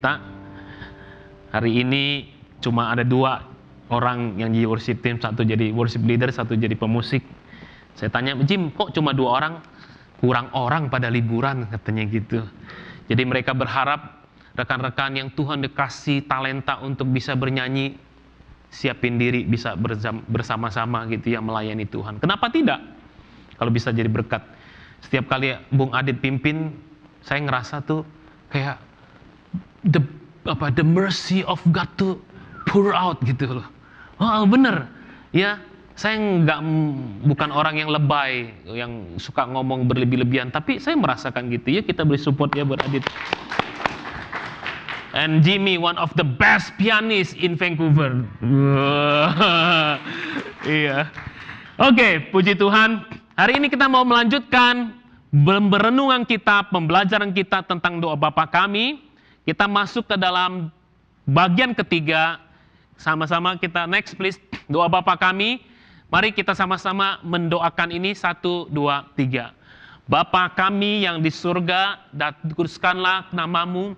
kita. Hari ini cuma ada 2 orang yang jadi worship team, satu jadi worship leader, satu jadi pemusik. Saya tanya, Jim, kok cuma 2 orang? Kurang orang pada liburan, katanya gitu. Jadi mereka berharap rekan-rekan yang Tuhan dikasih talenta untuk bisa bernyanyi, siapin diri bisa bersama-sama gitu ya, melayani Tuhan. Kenapa tidak? Kalau bisa jadi berkat. Setiap kali Bung Adit pimpin, saya ngerasa tuh kayak the mercy of God to pour out gitu loh. Oh bener ya, saya bukan orang yang lebay, yang suka ngomong berlebih-lebihan, tapi saya merasakan gitu ya. Kita beri support ya buat Adit. And Jimmy, one of the best pianist in Vancouver. Iya. Oke, puji Tuhan. Hari ini kita mau melanjutkan berenungan kita, pembelajaran kita tentang doa Bapa kami. Kita masuk ke dalam bagian ketiga. Sama-sama kita next please. Doa Bapa kami. Mari kita sama-sama mendoakan ini. 1, 2, 3. Bapa kami yang di surga, dikuduskanlah namamu,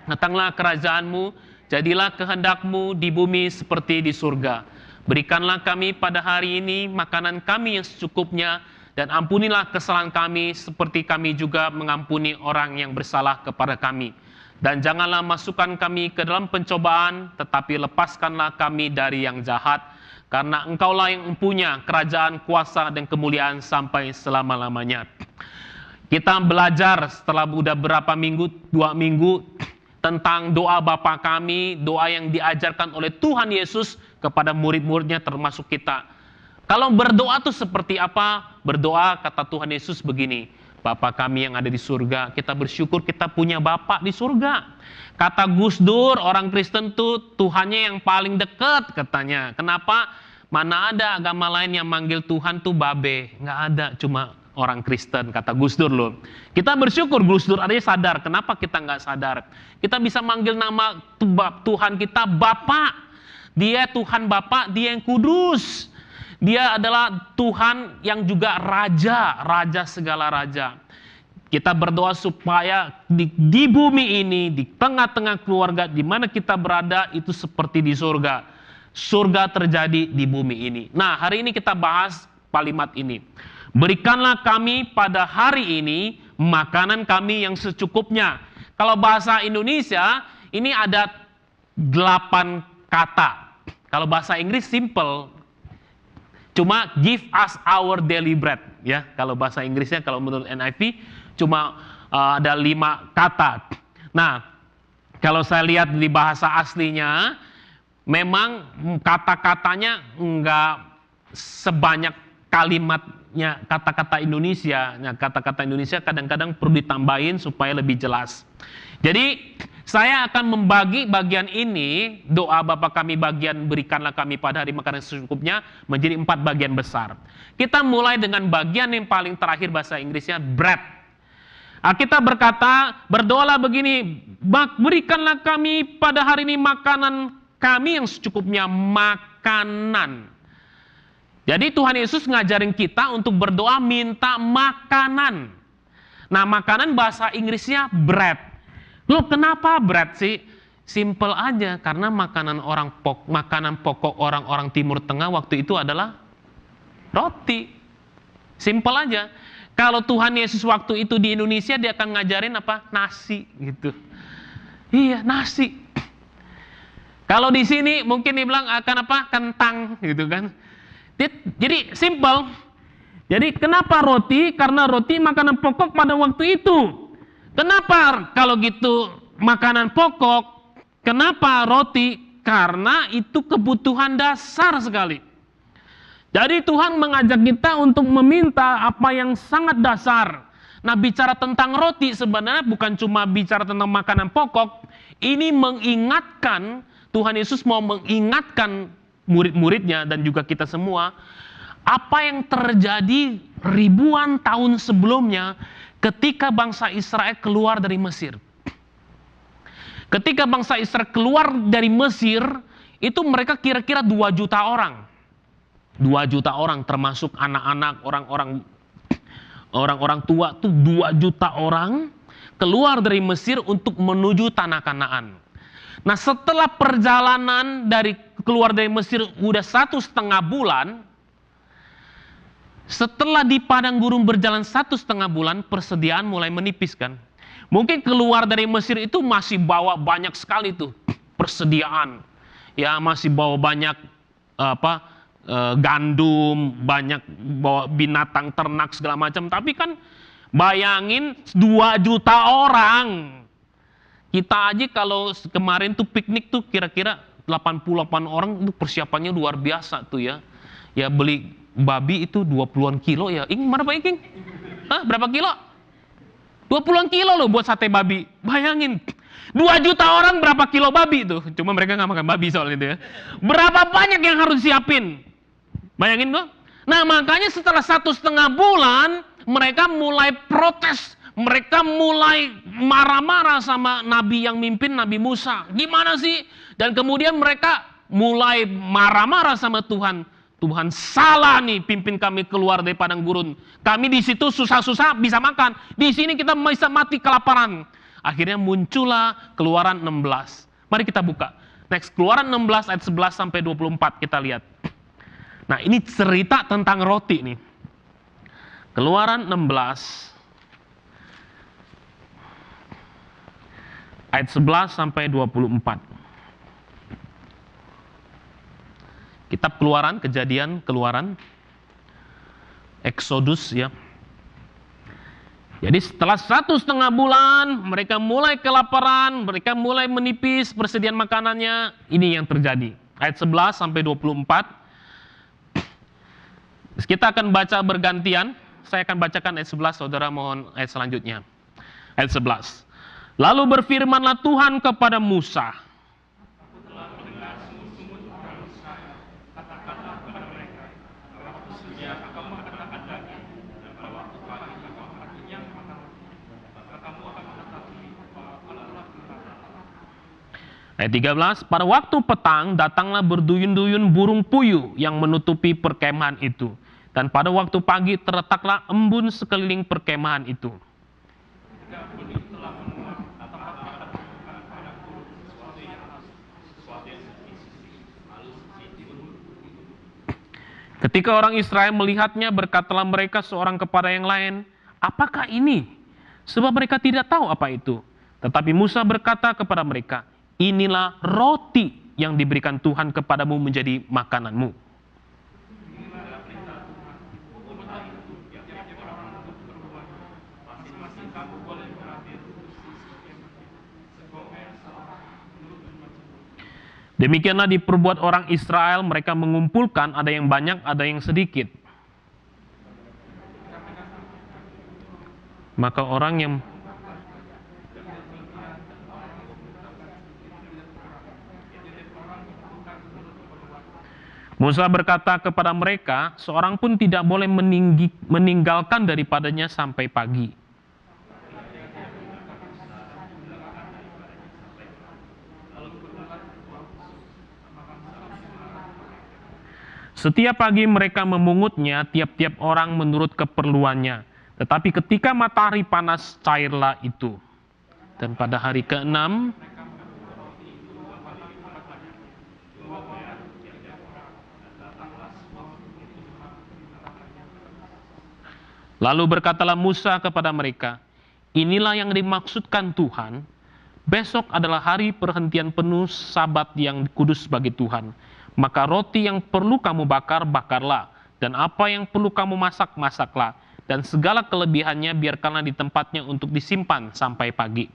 datanglah kerajaanmu, jadilah kehendakmu di bumi seperti di surga. Berikanlah kami pada hari ini makanan kami yang secukupnya, dan ampunilah kesalahan kami seperti kami juga mengampuni orang yang bersalah kepada kami. Dan janganlah masukkan kami ke dalam pencobaan, tetapi lepaskanlah kami dari yang jahat. Karena Engkaulah yang mempunyai kerajaan, kuasa, dan kemuliaan sampai selama-lamanya. Kita belajar setelah udah berapa minggu, 2 minggu, tentang doa Bapa kami, doa yang diajarkan oleh Tuhan Yesus kepada murid-muridnya termasuk kita. Kalau berdoa itu seperti apa? Berdoa, kata Tuhan Yesus begini, Bapa kami yang ada di surga, kita bersyukur kita punya Bapa di surga. Kata Gus Dur, orang Kristen tuh Tuhannya yang paling dekat katanya. Kenapa? Mana ada agama lain yang manggil Tuhan tuh babe? Nggak ada, cuma orang Kristen, kata Gus Dur loh. Kita bersyukur Gus Dur adanya sadar. Kenapa kita nggak sadar? Kita bisa manggil nama Tuhan kita Bapa. Dia Tuhan Bapa, dia yang kudus. Dia adalah Tuhan yang juga raja, raja segala raja. Kita berdoa supaya di bumi ini, di tengah-tengah keluarga, di mana kita berada, itu seperti di surga. Surga terjadi di bumi ini. Nah, hari ini kita bahas kalimat ini. Berikanlah kami pada hari ini makanan kami yang secukupnya. Kalau bahasa Indonesia, ini ada 8 kata. Kalau bahasa Inggris simple. Cuma give us our daily bread, ya. Kalau bahasa Inggrisnya, kalau menurut NIV cuma ada 5 kata. Nah, kalau saya lihat di bahasa aslinya, memang kata-katanya enggak sebanyak kalimatnya kata-kata Indonesia. Nah, kata-kata Indonesia kadang-kadang perlu ditambahin supaya lebih jelas. Jadi saya akan membagi bagian ini, doa Bapa kami bagian berikanlah kami pada hari makanan secukupnya, menjadi 4 bagian besar. Kita mulai dengan bagian yang paling terakhir bahasa Inggrisnya, bread. Kita berdoalah begini, berikanlah kami pada hari ini makanan kami yang secukupnya, makanan. Jadi Tuhan Yesus ngajarin kita untuk berdoa minta makanan. Nah, makanan bahasa Inggrisnya bread. Loh, kenapa bread sih? Simple aja, karena makanan pokok orang-orang Timur Tengah waktu itu adalah roti. Simple aja. Kalau Tuhan Yesus waktu itu di Indonesia, dia akan ngajarin apa? Nasi gitu. Iya, nasi. Kalau di sini mungkin dia bilang akan apa? Kentang gitu kan. Jadi simple. Jadi kenapa roti? Karena roti makanan pokok pada waktu itu. Kenapa kalau gitu makanan pokok? Kenapa roti? Karena itu kebutuhan dasar sekali. Jadi Tuhan mengajak kita untuk meminta apa yang sangat dasar. Nah, bicara tentang roti sebenarnya bukan cuma bicara tentang makanan pokok. Ini mengingatkan, Tuhan Yesus mau mengingatkan murid-muridnya dan juga kita semua, apa yang terjadi ribuan tahun sebelumnya ketika bangsa Israel keluar dari Mesir. Ketika bangsa Israel keluar dari Mesir, itu mereka kira-kira 2 juta orang. 2 juta orang termasuk anak-anak, orang-orang tua tuh 2 juta orang keluar dari Mesir untuk menuju tanah Kanaan. Nah, setelah perjalanan keluar dari Mesir udah 1,5 bulan, setelah di padang gurun berjalan 1,5 bulan, persediaan mulai menipis kan. Mungkin keluar dari Mesir itu masih bawa banyak sekali tuh persediaan. Ya, masih bawa banyak gandum, banyak bawa binatang ternak segala macam. Tapi kan bayangin 2 juta orang. Kita aja kalau kemarin tuh piknik tuh kira-kira 88 orang, itu persiapannya luar biasa tuh ya. Ya beli babi itu 20-an kilo ya. Ing, mana Pak Ing? Hah, berapa kilo? 20-an kilo loh buat sate babi. Bayangin, 2 juta orang berapa kilo babi tuh? Cuma mereka nggak makan babi soal itu ya. Berapa banyak yang harus siapin? Bayangin tuh. Nah, makanya setelah 1,5 bulan, mereka mulai protes. Mereka mulai marah-marah sama nabi yang mimpin, Nabi Musa. Gimana sih? Dan kemudian mereka mulai marah-marah sama Tuhan. Tuhan, salah nih pimpin kami keluar dari padang gurun. Kami di situ susah-susah bisa makan. Di sini kita bisa mati kelaparan. Akhirnya muncullah Keluaran 16. Mari kita buka. Next, Keluaran 16 ayat 11 sampai 24 kita lihat. Nah, ini cerita tentang roti nih. Keluaran 16 ayat 11 sampai 24. Kitab Keluaran, Kejadian, Keluaran, Exodus ya. Jadi setelah 1,5 bulan, mereka mulai kelaparan, mereka mulai menipis persediaan makanannya. Ini yang terjadi. Ayat 11 sampai 24. Kita akan baca bergantian. Saya akan bacakan ayat 11, saudara mohon ayat selanjutnya. Ayat 11. Lalu berfirmanlah Tuhan kepada Musa. Ayat 13, pada waktu petang datanglah berduyun-duyun burung puyuh yang menutupi perkemahan itu. Dan pada waktu pagi terletaklah embun sekeliling perkemahan itu. Ketika orang Israel melihatnya, berkatalah mereka seorang kepada yang lain, apakah ini? Sebab mereka tidak tahu apa itu. Tetapi Musa berkata kepada mereka, inilah roti yang diberikan Tuhan kepadamu menjadi makananmu. Demikianlah diperbuat orang Israel, mereka mengumpulkan, ada yang banyak, ada yang sedikit. Maka orang yang Musa berkata kepada mereka, seorang pun tidak boleh meninggalkan daripadanya sampai pagi. Setiap pagi mereka memungutnya, tiap-tiap orang menurut keperluannya. Tetapi ketika matahari panas, cairlah itu. Dan pada hari ke-6, lalu berkatalah Musa kepada mereka, inilah yang dimaksudkan Tuhan, besok adalah hari perhentian penuh Sabat yang kudus bagi Tuhan. Maka roti yang perlu kamu bakar, bakarlah. Dan apa yang perlu kamu masak, masaklah. Dan segala kelebihannya biarkanlah di tempatnya untuk disimpan sampai pagi.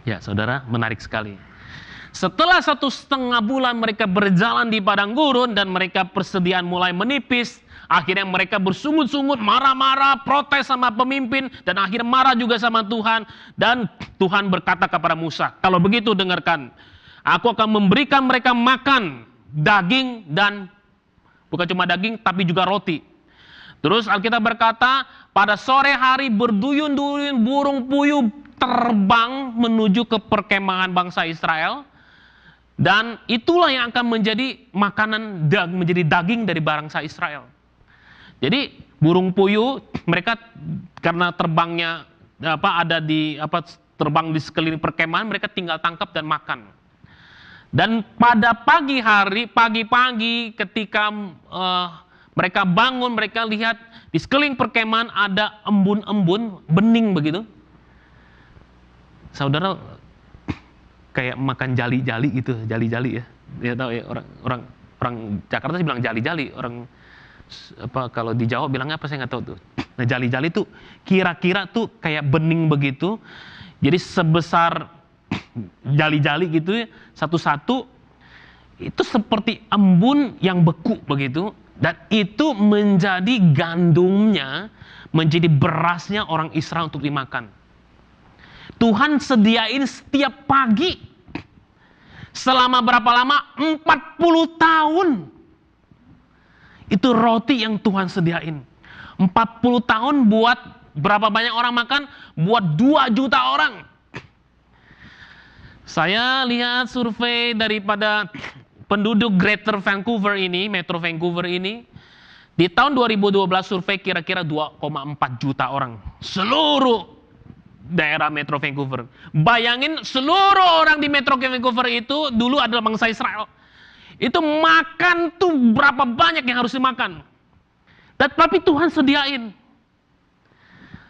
Ya saudara, menarik sekali. Setelah 1,5 bulan mereka berjalan di padang gurun dan mereka persediaan mulai menipis, akhirnya mereka bersungut-sungut, marah-marah, protes sama pemimpin, dan akhirnya marah juga sama Tuhan. Dan Tuhan berkata kepada Musa, kalau begitu dengarkan, aku akan memberikan mereka makan daging dan bukan cuma daging tapi juga roti. Terus Alkitab berkata, pada sore hari berduyun-duyun burung puyuh terbang menuju ke perkemahan bangsa Israel. Dan itulah yang akan menjadi makanan, menjadi daging dari bangsa Israel. Jadi burung puyuh mereka karena terbangnya terbang di sekeliling perkemahan, mereka tinggal tangkap dan makan. Dan pada pagi-pagi ketika mereka bangun, mereka lihat di sekeliling perkemahan ada embun-embun bening begitu. Saudara, kayak makan jali-jali gitu, jali-jali ya. Dia tahu ya, orang Jakarta sih bilang jali-jali, orang kalau di Jawa bilangnya apa saya nggak tahu tuh. Nah, jali-jali tuh kira-kira tuh kayak bening begitu. Jadi sebesar jali-jali gitu ya, satu-satu itu seperti embun yang beku begitu, dan itu menjadi gandumnya, menjadi berasnya orang Israel untuk dimakan. Tuhan sediain setiap pagi selama berapa lama? 40 tahun. Itu roti yang Tuhan sediain. 40 tahun buat berapa banyak orang makan? Buat 2 juta orang. Saya lihat survei daripada penduduk Greater Vancouver ini, Metro Vancouver ini, di tahun 2012 survei kira-kira 2,4 juta orang. Seluruh daerah Metro Vancouver. Bayangin seluruh orang di Metro Vancouver itu dulu adalah bangsa Israel. Itu makan tuh berapa banyak yang harus dimakan. Tapi Tuhan sediain.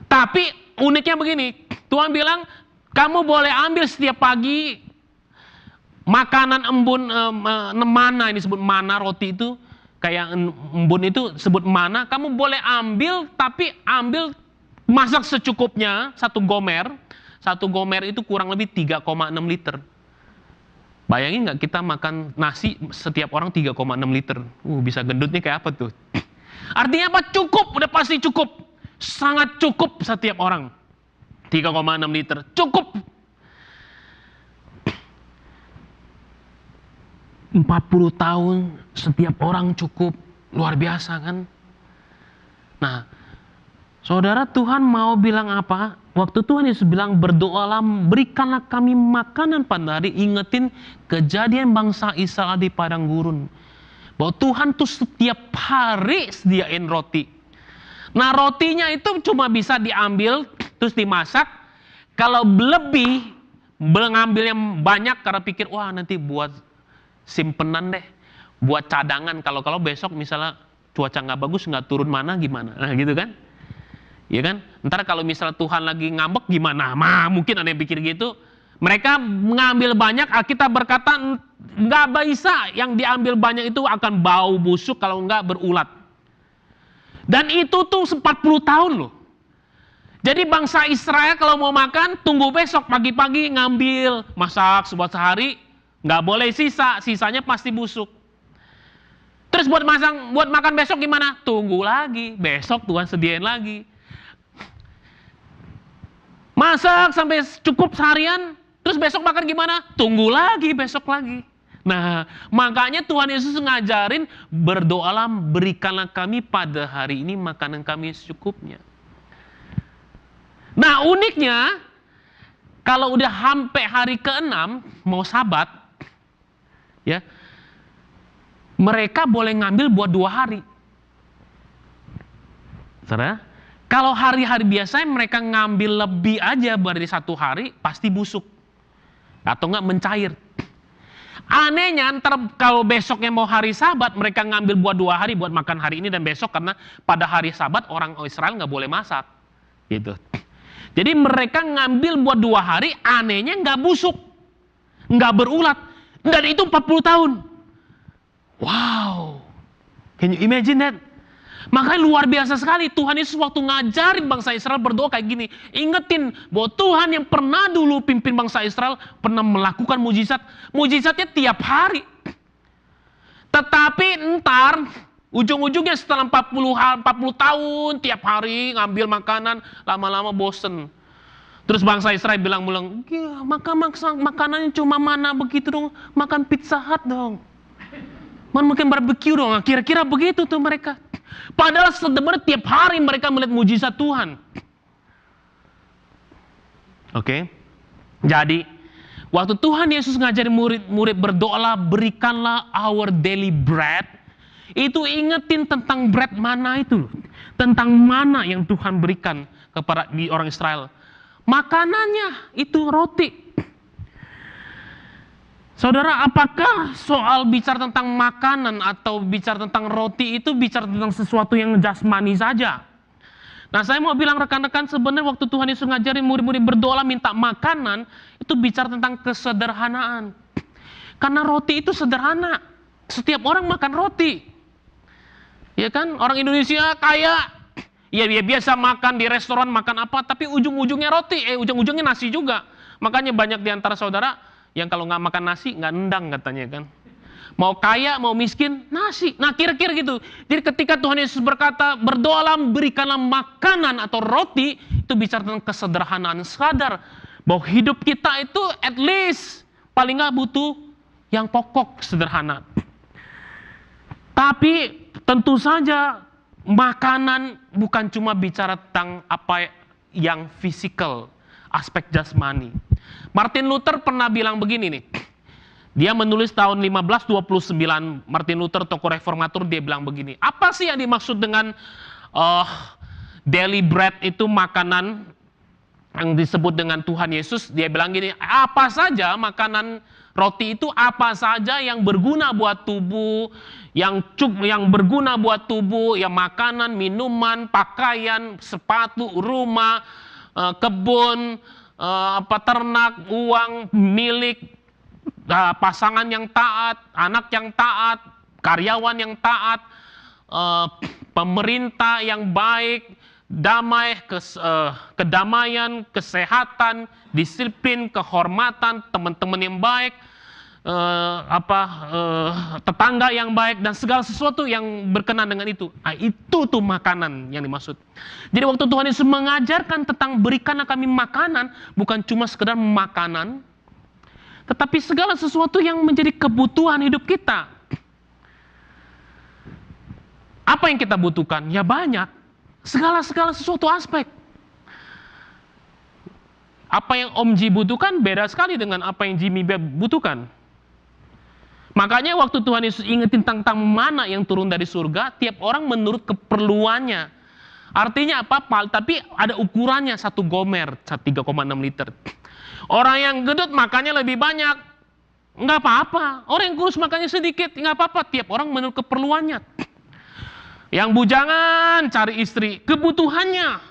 Tapi uniknya begini, Tuhan bilang, kamu boleh ambil setiap pagi makanan embun, mana ini disebut mana, roti itu kayak embun itu sebut mana, kamu boleh ambil, tapi ambil masak secukupnya, satu gomer itu kurang lebih 3,6 liter. Bayangin nggak kita makan nasi setiap orang 3,6 liter, bisa gendutnya kayak apa tuh? Artinya apa? Cukup, udah pasti cukup, sangat cukup setiap orang, 3,6 liter, cukup. 40 tahun setiap orang cukup, luar biasa kan? Nah, saudara, Tuhan mau bilang apa? Waktu Tuhan Yesus bilang berdoalah, berikanlah kami makanan pada hari, ingetin kejadian bangsa Israel di padang gurun. Bahwa Tuhan tuh setiap hari sediain roti. Nah, rotinya itu cuma bisa diambil terus dimasak. Kalau lebih, mengambilnya banyak karena pikir, wah nanti buat simpenan deh, buat cadangan. Kalau besok misalnya cuaca nggak bagus, nggak turun mana gimana, nah gitu kan? Ya kan? Ntar kalau misalnya Tuhan lagi ngambek gimana? Mungkin ada yang pikir gitu. Mereka mengambil banyak, Alkitab berkata nggak bisa, yang diambil banyak itu akan bau busuk kalau nggak berulat. Dan itu tuh 40 tahun loh. Jadi bangsa Israel kalau mau makan, tunggu besok pagi-pagi ngambil, masak sebuah sehari, nggak boleh sisa, sisanya pasti busuk. Terus buat makan besok gimana? Tunggu lagi, besok Tuhan sediain lagi. Masak sampai cukup seharian, terus besok makan gimana? Tunggu lagi, besok lagi. Nah, makanya Tuhan Yesus ngajarin, berdoalah, berikanlah kami pada hari ini makanan kami secukupnya. Nah, uniknya, kalau udah sampai hari ke-6, mau Sabat, ya, mereka boleh ngambil buat 2 hari. Saudara, kalau hari-hari biasanya mereka ngambil lebih aja dari 1 hari, pasti busuk. Atau enggak mencair. Anehnya, ntar kalau besoknya mau hari Sabat, mereka ngambil buat 2 hari, buat makan hari ini dan besok, karena pada hari Sabat orang Israel nggak boleh masak. Gitu. Jadi mereka ngambil buat 2 hari, anehnya nggak busuk. Nggak berulat. Dan itu 40 tahun. Wow. Can you imagine that? Makanya luar biasa sekali Tuhan Yesus waktu ngajarin bangsa Israel berdoa kayak gini. Ingetin bahwa Tuhan yang pernah dulu pimpin bangsa Israel pernah melakukan mujizat. Mujizatnya tiap hari. Tetapi entar ujung-ujungnya setelah 40 tahun tiap hari ngambil makanan, lama-lama bosen. Terus bangsa Israel bilang, ya, makanannya cuma mana begitu dong, makan Pizza Hut dong. Mungkin barbecue dong, kira-kira begitu tuh mereka. Padahal sebenarnya tiap hari mereka melihat mujizat Tuhan. Oke. Jadi, waktu Tuhan Yesus ngajarin murid-murid berdoalah, berikanlah our daily bread. Itu ingetin tentang bread mana itu. Tentang mana yang Tuhan berikan kepada orang Israel. Makanannya itu roti. Saudara, apakah soal bicara tentang makanan atau bicara tentang roti itu bicara tentang sesuatu yang jasmani saja? Nah, saya mau bilang rekan-rekan, sebenarnya waktu Tuhan Yesus ngajarin murid-murid berdoa minta makanan, itu bicara tentang kesederhanaan. Karena roti itu sederhana. Setiap orang makan roti. Ya kan? Orang Indonesia kaya, ya biasa makan di restoran, makan apa, tapi ujung-ujungnya roti, ujung-ujungnya nasi juga. Makanya banyak di antara saudara yang kalau nggak makan nasi, nggak nendang katanya kan. Mau kaya, mau miskin, nasi. Nah, kira-kira gitu. Jadi ketika Tuhan Yesus berkata, berdoalah, berikanlah makanan atau roti, itu bicara tentang kesederhanaan. Sadar bahwa hidup kita itu at least paling nggak butuh yang pokok, sederhana. Tapi tentu saja makanan bukan cuma bicara tentang apa yang fisikal, aspek jasmani. Martin Luther pernah bilang begini nih. Dia menulis tahun 1529, Martin Luther, tokoh reformator, dia bilang begini. Apa sih yang dimaksud dengan daily bread itu makanan yang disebut dengan Tuhan Yesus? Dia bilang gini, apa saja makanan roti itu apa saja yang berguna buat tubuh, yang berguna buat tubuh, ya makanan, minuman, pakaian, sepatu, rumah, kebun, ternak, uang, milik, pasangan yang taat, anak yang taat, karyawan yang taat, pemerintah yang baik, damai, kedamaian, kesehatan, disiplin, kehormatan, teman-teman yang baik, tetangga yang baik, dan segala sesuatu yang berkenan dengan itu. Nah, itu tuh makanan yang dimaksud. Jadi waktu Tuhan Yesus mengajarkan tentang berikanlah kami makanan, bukan cuma sekedar makanan, tetapi segala sesuatu yang menjadi kebutuhan hidup kita. Apa yang kita butuhkan? Ya banyak. Segala sesuatu aspek. Apa yang Om Ji butuhkan beda sekali dengan apa yang Jimmy butuhkan. Makanya waktu Tuhan Yesus ingetin tentang mana yang turun dari surga, tiap orang menurut keperluannya. Artinya apa? Tapi ada ukurannya, 1 gomer, 3,6 liter. Orang yang gendut makannya lebih banyak, nggak apa-apa. Orang yang kurus makannya sedikit, nggak apa-apa. Tiap orang menurut keperluannya. Yang bujangan cari istri, kebutuhannya.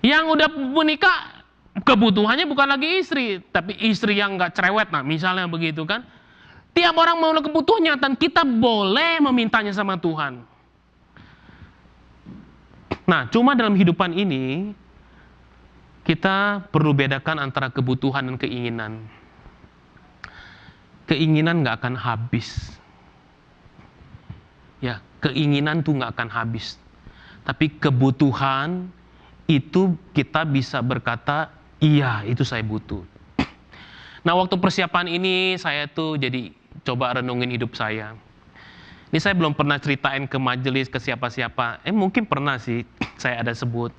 Yang udah menikah, kebutuhannya bukan lagi istri, tapi istri yang nggak cerewet, nah misalnya begitu kan. Tiap orang menurut kebutuhannya, dan kita boleh memintanya sama Tuhan. Nah, cuma dalam hidupan ini, kita perlu bedakan antara kebutuhan dan keinginan. Keinginan nggak akan habis. Ya, keinginan tuh nggak akan habis. Tapi kebutuhan itu kita bisa berkata, iya itu saya butuh. Nah, waktu persiapan ini saya tuh jadi coba renungin hidup saya. Ini saya belum pernah ceritain ke majelis, ke siapa-siapa. Mungkin pernah sih saya ada sebut.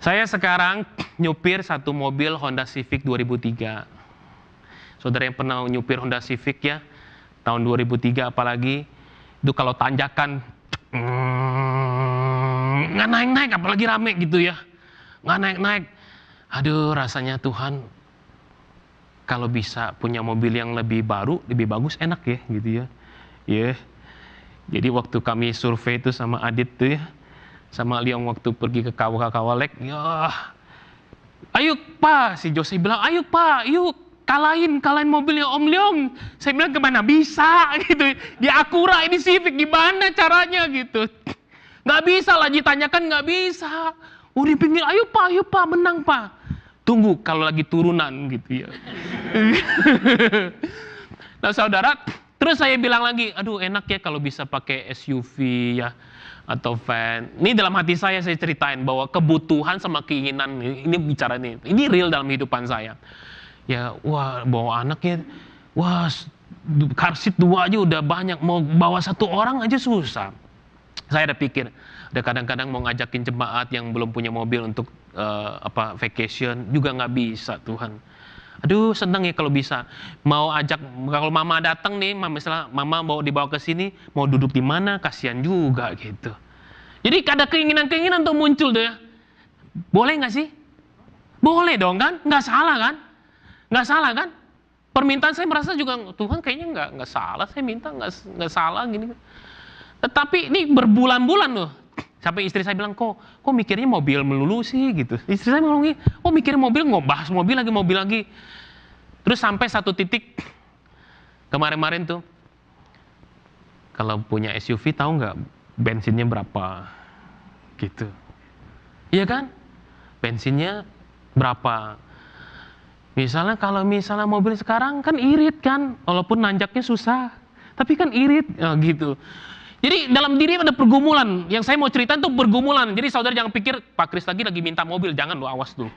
Saya sekarang nyupir satu mobil Honda Civic 2003. Saudara yang pernah nyupir Honda Civic ya, tahun 2003 apalagi, itu kalau tanjakan, nggak naik-naik, apalagi rame gitu ya. Nggak naik-naik. Aduh, rasanya Tuhan, kalau bisa punya mobil yang lebih baru, lebih bagus, enak ya gitu ya. Ya. Jadi waktu kami survei itu sama Adit tuh ya, sama Liong waktu pergi ke Kawalek, ya, ayo Pak, si Jose bilang, ayo Pak, yuk kalahin mobilnya Om Liong. Saya bilang kemana bisa gitu, di Acura ini Civic gimana caranya gitu. Nggak bisa lah ditanyakan, nggak bisa. Di pinggir, ayo Pak, menang Pak. Tunggu kalau lagi turunan gitu ya. Nah saudara, terus saya bilang lagi, aduh enak ya kalau bisa pakai SUV ya, atau van. Ini dalam hati saya ceritain bahwa kebutuhan sama keinginan ini bicara ini real dalam kehidupan saya. Ya, wah bawa anaknya, wah car seat 2 aja udah banyak, mau bawa 1 orang aja susah. Saya ada pikir, ada kadang-kadang mau ngajakin jemaat yang belum punya mobil untuk vacation juga nggak bisa Tuhan. Aduh, seneng ya kalau bisa. Mau ajak, kalau mama datang nih, misalnya mama mau dibawa ke sini, mau duduk di mana, kasihan juga gitu. Jadi ada keinginan-keinginan tuh muncul tuh ya. Boleh nggak sih? Boleh dong kan? Nggak salah kan? Nggak salah kan? Permintaan saya merasa juga, Tuhan kayaknya nggak salah, saya minta nggak salah gini. Tetapi ini berbulan-bulan loh. Sampai istri saya bilang, kok mikirnya mobil melulu sih gitu. Istri saya ngomong, kok mikirnya mobil, bahas mobil lagi. Terus sampai satu titik, kemarin-kemarin tuh, kalau punya SUV tahu nggak bensinnya berapa? Gitu. Iya kan? Bensinnya berapa? Misalnya kalau mobil sekarang kan irit kan, walaupun nanjaknya susah, tapi kan irit, gitu. Jadi dalam diri ada pergumulan. Yang saya mau cerita itu pergumulan. Jadi saudara jangan pikir Pak Kris lagi minta mobil, jangan lo, awas tuh.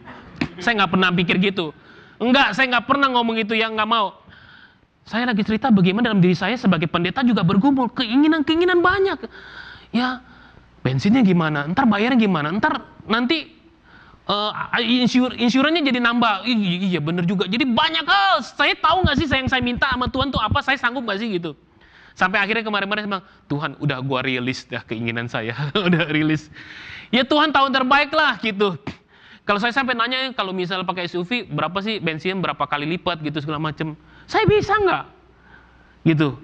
Saya nggak pernah pikir gitu. Enggak, saya nggak pernah ngomong itu, yang nggak mau. Saya lagi cerita bagaimana dalam diri saya sebagai pendeta juga bergumul, keinginan banyak. Ya, bensinnya gimana? Ntar bayarnya gimana? Ntar nanti insurannya jadi nambah. Iya bener juga. Jadi banyak hal. Saya tahu nggak sih yang saya minta sama Tuhan tuh apa? Saya sanggup nggak sih gitu? Sampai akhirnya kemarin-kemarin saya bilang, Tuhan udah gua rilis dah keinginan saya. Udah rilis. Ya Tuhan tahu terbaik lah gitu. Kalau saya sampai nanya, kalau misalnya pakai SUV, berapa sih bensin, berapa kali lipat gitu segala macam. Saya bisa nggak? Gitu.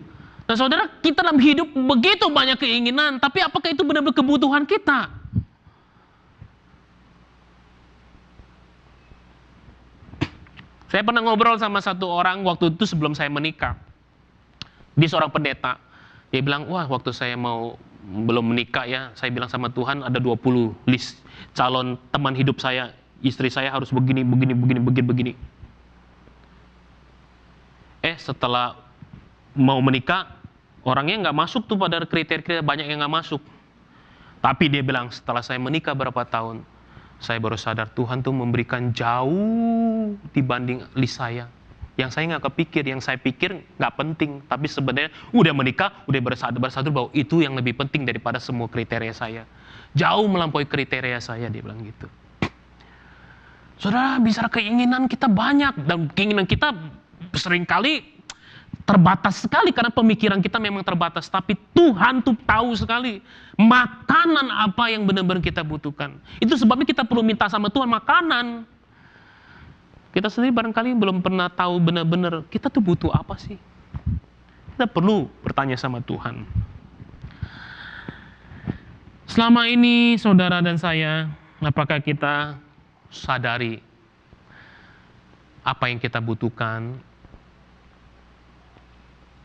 Nah saudara, kita dalam hidup begitu banyak keinginan, tapi apakah itu benar-benar kebutuhan kita? Saya pernah ngobrol sama satu orang waktu itu sebelum saya menikah. Dia seorang pendeta. Dia bilang, wah waktu saya belum menikah ya, saya bilang sama Tuhan ada 20 list calon teman hidup saya. Istri saya harus begini. Setelah mau menikah, orangnya nggak masuk tuh pada kriteria, banyak yang nggak masuk. Tapi dia bilang, setelah saya menikah berapa tahun, saya baru sadar Tuhan tuh memberikan jauh dibanding list saya. Yang saya nggak kepikir, yang saya pikir nggak penting, tapi sebenarnya udah menikah, udah bersadar bahwa itu yang lebih penting daripada semua kriteria saya. Jauh melampaui kriteria saya, dia bilang gitu. Saudara, bicara keinginan kita banyak, dan keinginan kita seringkali terbatas sekali karena pemikiran kita memang terbatas. Tapi Tuhan tuh tahu sekali makanan apa yang benar-benar kita butuhkan. Itu sebabnya kita perlu minta sama Tuhan makanan. Kita sendiri barangkali belum pernah tahu benar-benar kita tuh butuh apa sih. Kita perlu bertanya sama Tuhan. Selama ini saudara dan saya, apakah kita sadari apa yang kita butuhkan?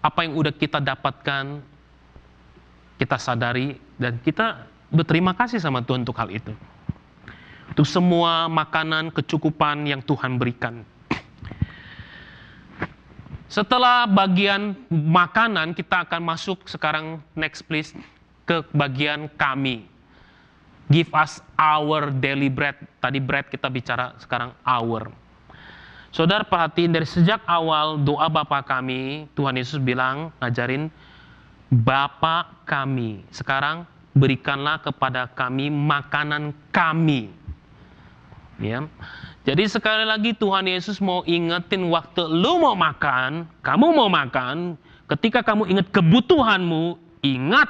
Apa yang udah kita dapatkan, kita sadari, dan kita berterima kasih sama Tuhan untuk hal itu. Untuk semua makanan kecukupan yang Tuhan berikan. Setelah bagian makanan, kita akan masuk sekarang, next please, ke bagian kami. Give us our daily bread. Tadi bread kita bicara, sekarang our. Saudara perhatiin dari sejak awal doa Bapa kami, Tuhan Yesus bilang, ngajarin Bapa kami. Sekarang berikanlah kepada kami makanan kami. Ya. Jadi sekali lagi Tuhan Yesus mau ingetin waktu lu mau makan, kamu mau makan, ketika kamu ingat kebutuhanmu, ingat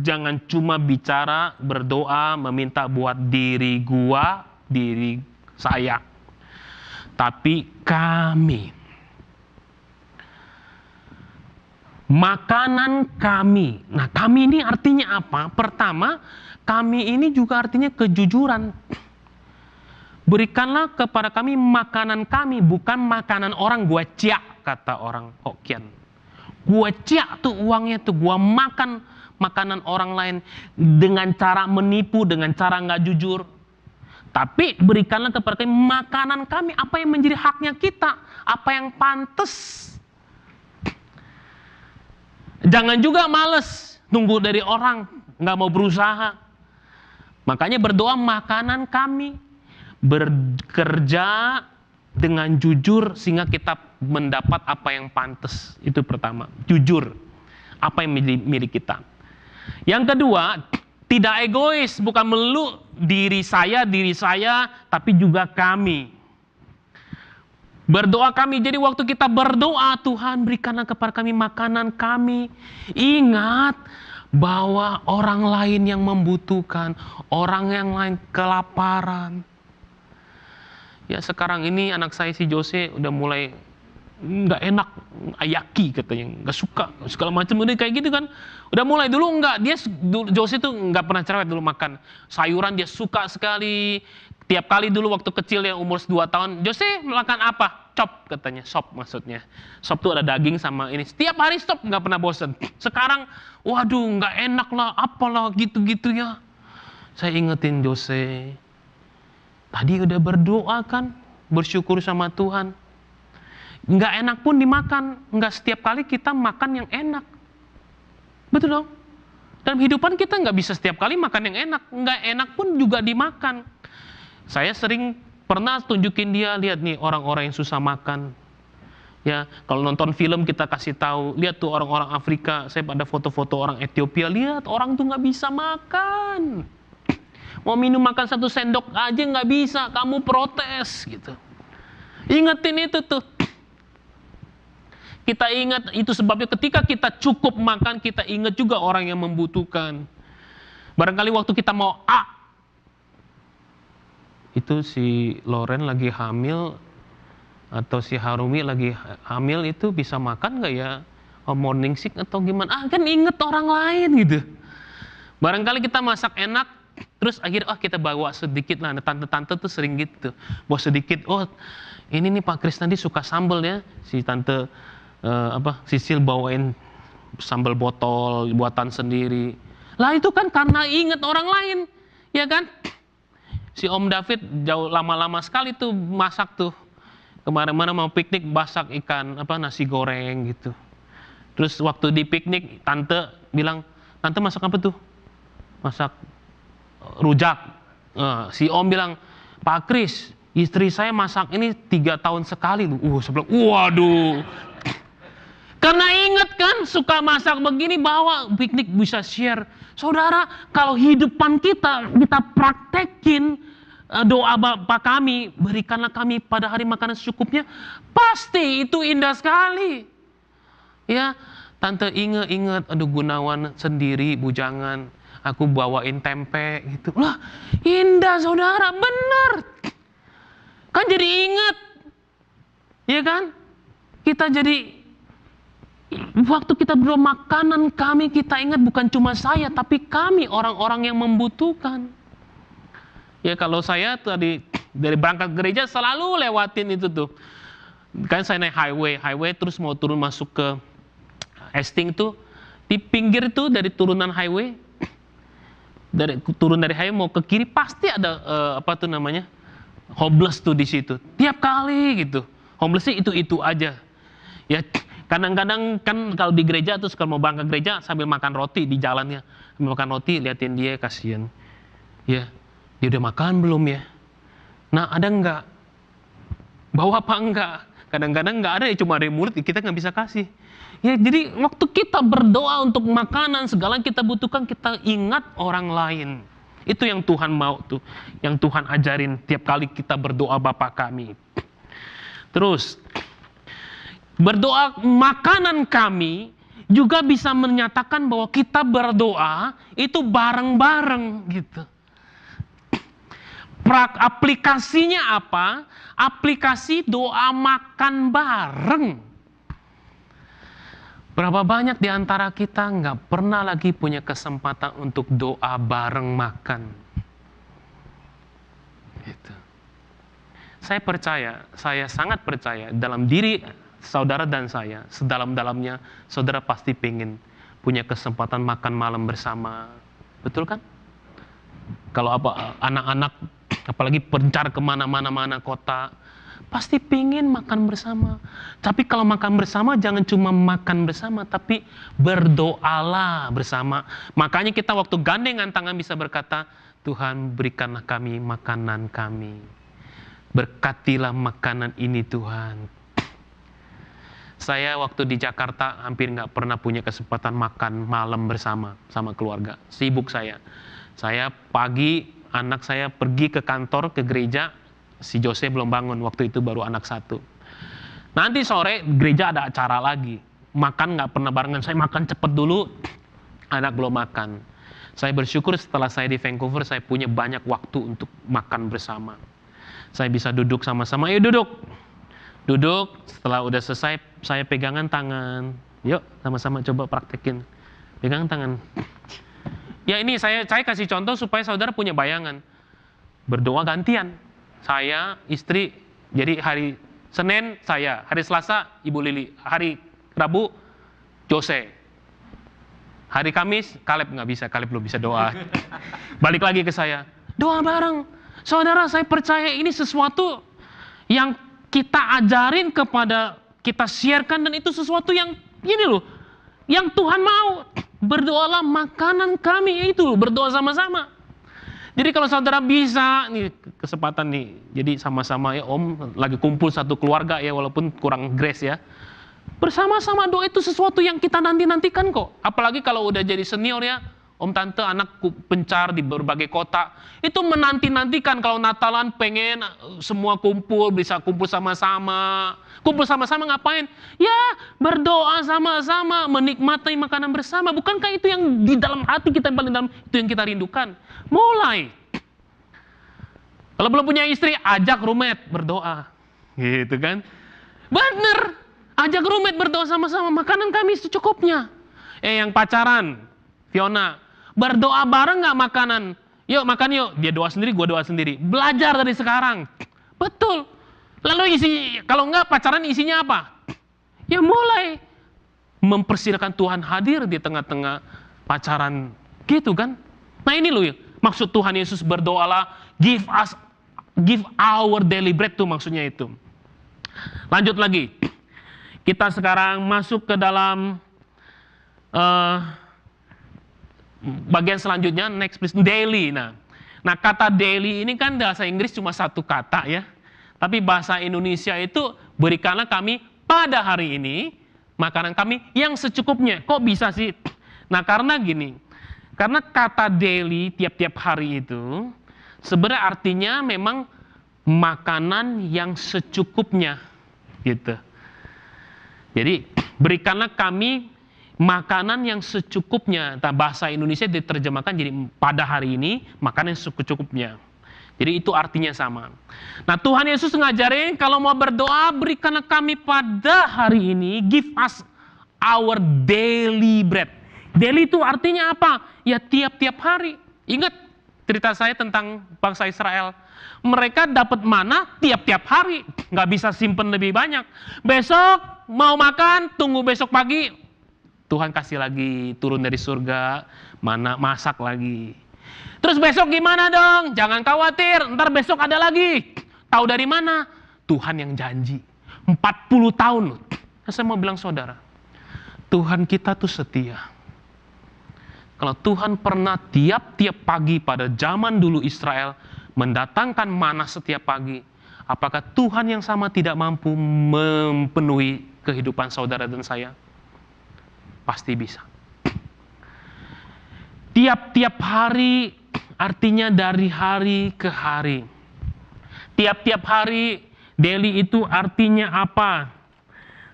jangan cuma bicara, berdoa, meminta buat diri gua, diri saya. Tapi kami. Makanan kami. Nah, kami ini artinya apa? Pertama, kami ini juga artinya kejujuran. Berikanlah kepada kami makanan kami, bukan makanan orang. Gua ciak, kata orang Hokkien. Gua ciak tuh uangnya tuh, gua makan makanan orang lain dengan cara menipu, dengan cara nggak jujur. Tapi berikanlah kepada kami makanan kami, apa yang menjadi haknya kita, apa yang pantas. Jangan juga males nunggu dari orang, nggak mau berusaha. Makanya berdoa makanan kami. Bekerja dengan jujur sehingga kita mendapat apa yang pantas. Itu pertama, jujur apa yang milik kita. Yang kedua, tidak egois, bukan melulu diri saya, tapi juga kami. Berdoa kami, jadi waktu kita berdoa, Tuhan berikanlah kepada kami makanan kami. Ingat bahwa orang lain yang membutuhkan, orang yang lain kelaparan. Ya sekarang ini anak saya si Jose udah mulai nggak enak, ayaki katanya, nggak suka, segala macam udah kayak gitu kan. Udah mulai dulu nggak, Jose tuh nggak pernah cerewet dulu makan. Sayuran dia suka sekali. Tiap kali dulu waktu kecil yang umur 2 tahun, Jose makan apa? Chop katanya, sop maksudnya. Sop tuh ada daging sama ini. Setiap hari sop, nggak pernah bosen. Sekarang, waduh nggak enak lah, apalah gitu-gitu ya. Saya ingetin Jose, tadi udah berdoa kan, bersyukur sama Tuhan. Nggak enak pun dimakan, nggak setiap kali kita makan yang enak. Betul dong? Dalam kehidupan kita nggak bisa setiap kali makan yang enak, nggak enak pun juga dimakan. Saya sering pernah tunjukin dia, lihat nih orang-orang yang susah makan. Ya, kalau nonton film kita kasih tahu, lihat tuh orang-orang Afrika, saya pada foto-foto orang Ethiopia, lihat orang tuh nggak bisa makan. Mau minum makan 1 sendok aja nggak bisa, kamu protes gitu. Ingetin itu tuh. Kita ingat, itu sebabnya ketika kita cukup makan, kita ingat juga orang yang membutuhkan. Barangkali waktu kita mau itu si Loren lagi hamil atau si Harumi lagi hamil, itu bisa makan nggak ya morning sick atau gimana? Kan inget orang lain gitu. Barangkali kita masak enak, terus akhirnya kita bawa sedikit lah. Tante-tante tuh sering gitu, bawa sedikit. Oh ini nih Pak Kris nanti suka sambal ya, si tante Sisil bawain sambal botol buatan sendiri. Lah itu kan karena inget orang lain, ya kan? Si Om David jauh lama-lama sekali tuh masak tuh. Kemarin-mana mau piknik masak ikan nasi goreng gitu. Terus waktu di piknik tante bilang, "Tante masak apa tuh?" "Masak rujak." Si Om bilang, "Pak Kris, istri saya masak ini 3 tahun sekali." Saya bilang, waduh. Karena ingat kan suka masak begini, bawa piknik bisa share. Saudara, kalau hidupan kita praktekin doa Bapa kami, berikanlah kami pada hari makanan secukupnya, pasti itu indah sekali. Ya, tante ingat, aduh Gunawan sendiri bujangan, aku bawain tempe gitu. Lah, indah saudara, benar. Kan jadi ingat. Ya kan? Kita jadi waktu kita berdoa makanan kami, kita ingat bukan cuma saya, tapi kami orang-orang yang membutuhkan. Ya kalau saya tadi dari berangkat gereja selalu lewatin itu tuh. Kan saya naik highway terus mau turun masuk ke Hastings tuh. Di pinggir tuh dari turunan highway, turun dari highway mau ke kiri pasti ada homeless tuh di situ. Tiap kali gitu. Homelessnya itu aja. Ya kadang-kadang kan kalau di gereja terus kalau mau berangkat gereja sambil makan roti di jalannya. Sambil makan roti, liatin dia, kasihan. Ya, dia udah makan belum ya? Nah, ada enggak? Bawa apa enggak? Kadang-kadang enggak ada ya, cuma dari mulut, kita nggak bisa kasih. Ya, jadi waktu kita berdoa untuk makanan, segala yang kita butuhkan, kita ingat orang lain. Itu yang Tuhan mau tuh, yang Tuhan ajarin tiap kali kita berdoa Bapa kami. Terus, berdoa makanan kami juga bisa menyatakan bahwa kita berdoa itu bareng-bareng gitu. Aplikasinya apa? Aplikasi doa makan bareng. Berapa banyak di antara kita nggak pernah lagi punya kesempatan untuk doa bareng makan. Gitu. Saya sangat percaya dalam diri saudara dan saya, sedalam-dalamnya saudara pasti pengen punya kesempatan makan malam bersama. Betul kan? Kalau anak-anak apalagi pencar kemana-mana kota, pasti pengen makan bersama. Tapi kalau makan bersama jangan cuma makan bersama, tapi berdoalah bersama. Makanya kita waktu gandengan tangan bisa berkata, Tuhan berikanlah kami makanan kami. Berkatilah makanan ini Tuhan. Saya waktu di Jakarta hampir nggak pernah punya kesempatan makan malam bersama sama keluarga. Sibuk saya. Saya pagi anak saya pergi ke kantor, ke gereja, si Jose belum bangun, waktu itu baru anak 1. Nanti sore gereja ada acara lagi. Makan nggak pernah barengan. Saya makan cepet dulu, anak belum makan. Saya bersyukur setelah saya di Vancouver, saya punya banyak waktu untuk makan bersama. Saya bisa duduk sama-sama. Ayo duduk. Duduk, setelah udah selesai, saya pegangan tangan. Yuk, sama-sama coba praktekin. Pegangan tangan. Ya ini saya kasih contoh supaya saudara punya bayangan. Berdoa gantian. Saya, istri, jadi hari Senin saya, hari Selasa Ibu Lili, hari Rabu Jose, hari Kamis Kaleb nggak bisa, Kaleb belum bisa doa. Balik lagi ke saya, doa bareng. Saudara, saya percaya ini sesuatu yang kita ajarin kepada, kita sharekan, dan itu sesuatu yang ini loh, yang Tuhan mau. Berdoalah makanan kami, itu loh, berdoa sama-sama. Jadi kalau saudara bisa, nih kesempatan nih, jadi sama-sama ya Om, lagi kumpul satu keluarga ya, walaupun kurang grace ya. Bersama-sama doa itu sesuatu yang kita nanti-nantikan kok. Apalagi kalau udah jadi senior ya, Om Tante anak pencar di berbagai kota, itu menanti-nantikan kalau Natalan pengen semua kumpul, bisa kumpul sama-sama. Kumpul sama-sama ngapain? Ya berdoa sama-sama, menikmati makanan bersama. Bukankah itu yang di dalam hati kita yang paling dalam, itu yang kita rindukan? Mulai. Kalau belum punya istri, ajak roommate berdoa. Gitu kan? Bener. Ajak roommate berdoa sama-sama, makanan kami secukupnya. Yang pacaran, Fiona, berdoa bareng nggak makanan? Yuk makan yuk. Dia doa sendiri, gue doa sendiri. Belajar dari sekarang. Betul. Lalu kalau nggak pacaran isinya apa? Ya mulai mempersilahkan Tuhan hadir di tengah-tengah pacaran. Gitu kan? Nah ini loh ya. Maksud Tuhan Yesus berdoalah, give our daily bread tuh maksudnya itu. Lanjut lagi. Kita sekarang masuk ke dalam bagian selanjutnya, next please, daily. Nah, kata daily ini kan bahasa Inggris cuma satu kata ya. Tapi bahasa Indonesia itu, berikanlah kami pada hari ini makanan kami yang secukupnya. Kok bisa sih? Nah karena gini, karena kata daily tiap-tiap hari itu sebenarnya artinya memang makanan yang secukupnya gitu. Jadi berikanlah kami makanan yang secukupnya. Nah, bahasa Indonesia diterjemahkan jadi pada hari ini makanan yang secukupnya. Jadi itu artinya sama. Nah Tuhan Yesus ngajarin kalau mau berdoa, berikanlah kami pada hari ini, give us our daily bread. Daily itu artinya apa? Ya tiap-tiap hari. Ingat cerita saya tentang bangsa Israel. Mereka dapat mana tiap-tiap hari. Nggak bisa simpen lebih banyak. Besok mau makan, tunggu besok pagi. Tuhan kasih lagi, turun dari surga, mana masak lagi. Terus besok gimana dong? Jangan khawatir, ntar besok ada lagi. Tahu dari mana? Tuhan yang janji. 40 tahun. Saya mau bilang saudara, Tuhan kita tuh setia. Kalau Tuhan pernah tiap-tiap pagi pada zaman dulu Israel mendatangkan mana setiap pagi, apakah Tuhan yang sama tidak mampu memenuhi kehidupan saudara dan saya? Pasti bisa. Tiap-tiap hari artinya dari hari ke hari. Tiap-tiap hari, daily itu artinya apa?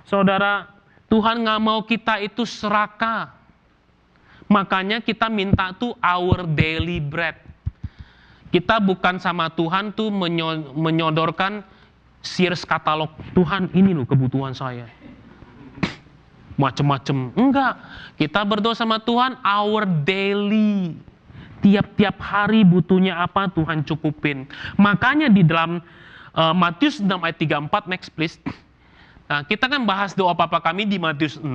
Saudara, Tuhan nggak mau kita itu serakah. Makanya kita minta tuh our daily bread. Kita bukan sama Tuhan tuh menyodorkan Sears katalog. Tuhan ini loh kebutuhan saya. Macem-macem. Enggak. Kita berdoa sama Tuhan our daily. Tiap-tiap hari butuhnya apa Tuhan cukupin. Makanya di dalam Matius 6 ayat 34, next please. Nah, kita kan bahas doa Bapa kami di Matius 6.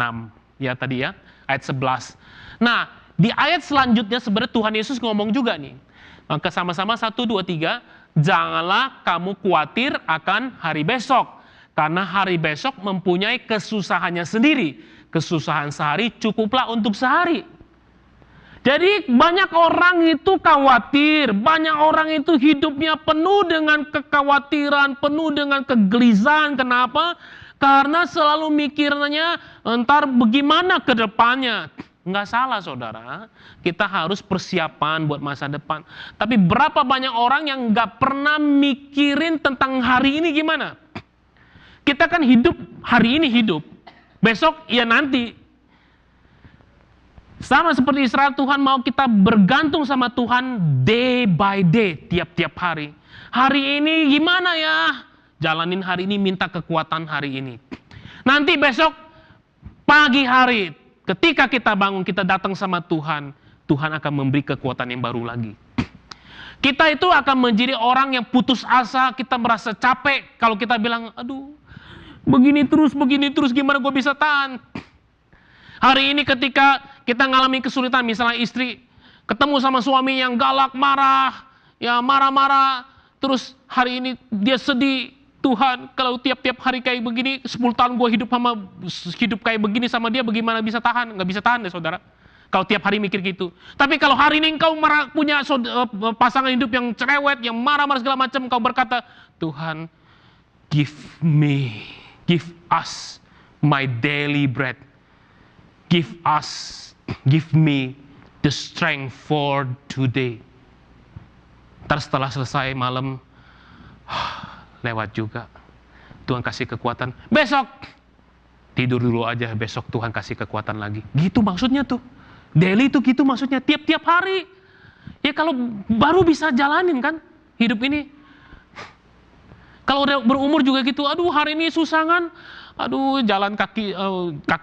Ya tadi ya, ayat 11. Nah, di ayat selanjutnya sebenarnya Tuhan Yesus ngomong juga nih. Maka sama-sama 1, 2, 3. Janganlah kamu khawatir akan hari besok. Karena hari besok mempunyai kesusahannya sendiri. Kesusahan sehari cukuplah untuk sehari. Jadi banyak orang itu khawatir, banyak orang itu hidupnya penuh dengan kekhawatiran, penuh dengan kegelisahan. Kenapa? Karena selalu mikirnya entar bagaimana ke depannya. Nggak salah saudara, kita harus persiapan buat masa depan. Tapi berapa banyak orang yang nggak pernah mikirin tentang hari ini gimana? Kita kan hidup, hari ini hidup. Besok, ya nanti. Sama seperti Israel, Tuhan mau kita bergantung sama Tuhan day by day, tiap-tiap hari. Hari ini gimana ya? Jalanin hari ini, minta kekuatan hari ini. Nanti besok, pagi hari, ketika kita bangun, kita datang sama Tuhan, Tuhan akan memberi kekuatan yang baru lagi. Kita itu akan menjadi orang yang putus asa, kita merasa capek. Kalau kita bilang, aduh, begini terus, gimana gue bisa tahan? Hari ini ketika kita ngalami kesulitan, misalnya istri ketemu sama suami yang galak, marah, ya marah-marah, terus hari ini dia sedih, Tuhan, kalau tiap-tiap hari kayak begini, 10 tahun gue hidup kayak begini sama dia, bagaimana bisa tahan? Nggak bisa tahan deh saudara. Kalau tiap hari mikir gitu. Tapi kalau hari ini engkau punya pasangan hidup yang cerewet, yang marah-marah segala macam, engkau berkata, Tuhan, give us my daily bread. Give me the strength for today. Ntar setelah selesai malam, lewat juga. Tuhan kasih kekuatan. Besok, tidur dulu aja. Besok Tuhan kasih kekuatan lagi. Gitu maksudnya tuh. Daily itu gitu maksudnya. Tiap-tiap hari. Ya kalau baru bisa jalanin kan hidup ini. Kalau udah berumur juga gitu. Aduh hari ini susah kan. Aduh jalan kaki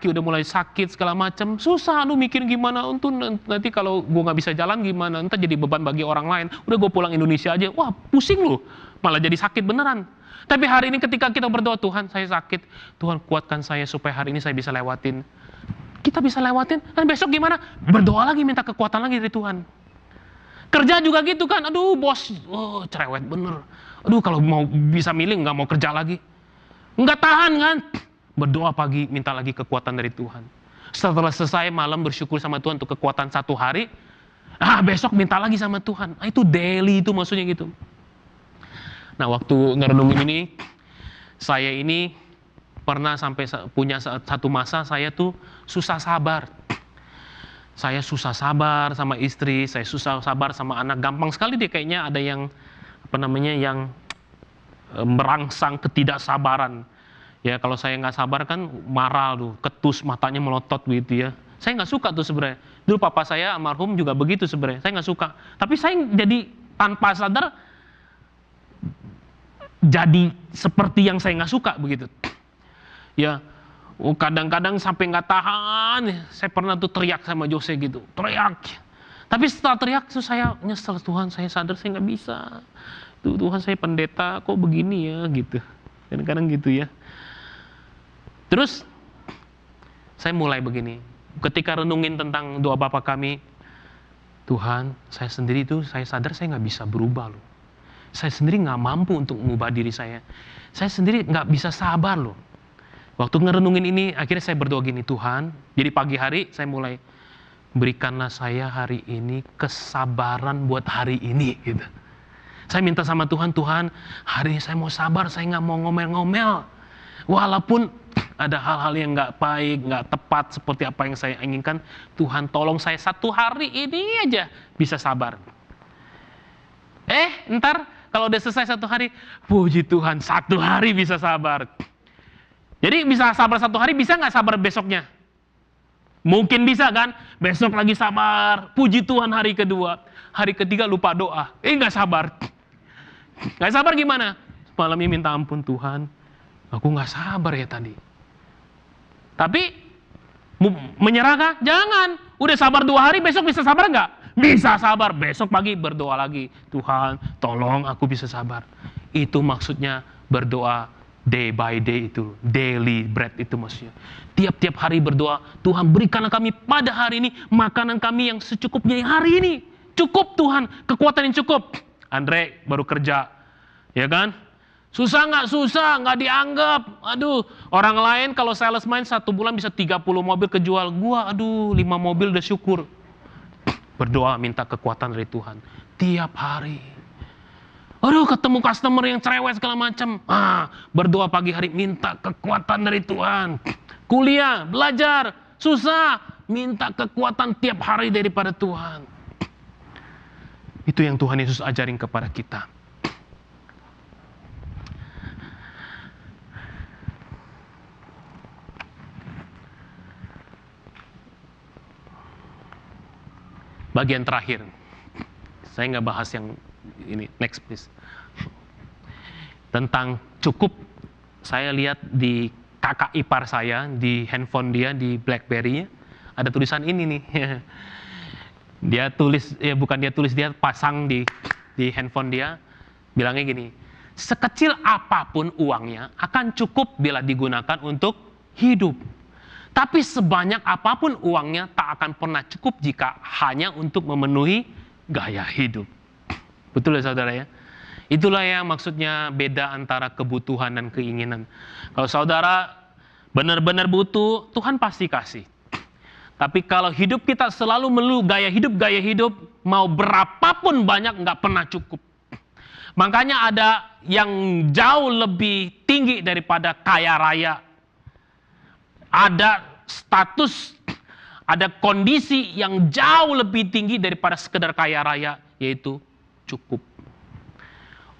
udah mulai sakit segala macam, susah. Aduh mikir gimana untuk nanti kalau gue nggak bisa jalan gimana, ntar jadi beban bagi orang lain. Udah gue pulang Indonesia aja, wah pusing loh, malah jadi sakit beneran. Tapi hari ini ketika kita berdoa, Tuhan saya sakit, Tuhan kuatkan saya supaya hari ini saya bisa lewatin. Kita bisa lewatin, dan besok gimana? Berdoa lagi, minta kekuatan lagi dari Tuhan. Kerja juga gitu kan, aduh bos, cerewet bener. Aduh kalau mau bisa milih nggak mau kerja lagi. Nggak tahan kan? Berdoa pagi, minta lagi kekuatan dari Tuhan. Setelah selesai malam bersyukur sama Tuhan untuk kekuatan 1 hari. Besok minta lagi sama Tuhan. Itu daily itu maksudnya gitu. Nah waktu ngerenungin ini, saya ini pernah sampai punya satu masa saya tuh susah sabar. Saya susah sabar sama istri, saya susah sabar sama anak. Gampang sekali deh kayaknya ada yang yang merangsang ketidaksabaran. Ya kalau saya nggak sabar kan marah tuh, ketus, matanya melotot gitu ya. Saya nggak suka tuh sebenarnya. Dulu papa saya almarhum juga begitu sebenarnya. Saya nggak suka. Tapi saya jadi tanpa sadar jadi seperti yang saya nggak suka begitu. Ya kadang-kadang sampai nggak tahan. Saya pernah tuh teriak sama Jose gitu, teriak. Tapi setelah teriak tuh saya nyesel, Tuhan saya sadar saya nggak bisa. Tuhan saya pendeta kok begini ya gitu. Kadang-kadang gitu ya. Terus saya mulai begini. Ketika renungin tentang doa Bapa kami, Tuhan saya sendiri tuh saya sadar saya nggak bisa berubah loh. Saya sendiri nggak mampu untuk mengubah diri saya. Saya sendiri nggak bisa sabar loh. Waktu ngerenungin ini akhirnya saya berdoa gini, Tuhan. Jadi pagi hari saya mulai, berikanlah saya hari ini kesabaran buat hari ini gitu. Saya minta sama Tuhan, Tuhan hari ini saya mau sabar, saya nggak mau ngomel-ngomel. Walaupun ada hal-hal yang nggak baik, nggak tepat seperti apa yang saya inginkan, Tuhan tolong saya 1 hari ini aja bisa sabar. Ntar kalau udah selesai 1 hari, puji Tuhan 1 hari bisa sabar. Jadi bisa sabar 1 hari, bisa nggak sabar besoknya? Mungkin bisa kan? Besok lagi sabar, puji Tuhan hari kedua. Hari ketiga lupa doa, nggak sabar. Nggak sabar gimana? Malamnya minta ampun Tuhan, aku nggak sabar ya tadi. Tapi menyerah kah? Jangan. Udah sabar 2 hari, besok bisa sabar nggak? Bisa sabar. Besok pagi berdoa lagi, Tuhan tolong aku bisa sabar. Itu maksudnya berdoa day by day itu, daily bread itu maksudnya. Tiap-tiap hari berdoa, Tuhan berikanlah kami pada hari ini makanan kami yang secukupnya hari ini. Cukup Tuhan, kekuatan yang cukup. Andre baru kerja, ya kan? Susah nggak? Susah, nggak dianggap. Aduh, orang lain kalau salesman 1 bulan bisa 30 mobil kejual. Gua, 5 mobil udah syukur. Berdoa minta kekuatan dari Tuhan. Tiap hari. Aduh, ketemu customer yang cerewet segala macam. Berdoa pagi hari minta kekuatan dari Tuhan. Kuliah, belajar, susah, minta kekuatan tiap hari daripada Tuhan. Itu yang Tuhan Yesus ajarin kepada kita. bagian terakhir. Saya nggak bahas yang ini, next please. Tentang cukup, saya lihat di kakak ipar saya, di handphone dia, di BlackBerry-nya, ada tulisan ini nih. Dia tulis, ya bukan dia tulis, dia pasang di handphone dia, bilangnya gini, sekecil apapun uangnya akan cukup bila digunakan untuk hidup. Tapi sebanyak apapun uangnya tak akan pernah cukup jika hanya untuk memenuhi gaya hidup. Betul ya saudara ya? Itulah yang maksudnya beda antara kebutuhan dan keinginan. Kalau saudara benar-benar butuh, Tuhan pasti kasih. Tapi kalau hidup kita selalu melulu gaya hidup, mau berapapun banyak nggak pernah cukup. Makanya ada yang jauh lebih tinggi daripada kaya raya. Ada status, ada kondisi yang jauh lebih tinggi daripada sekedar kaya raya, yaitu cukup.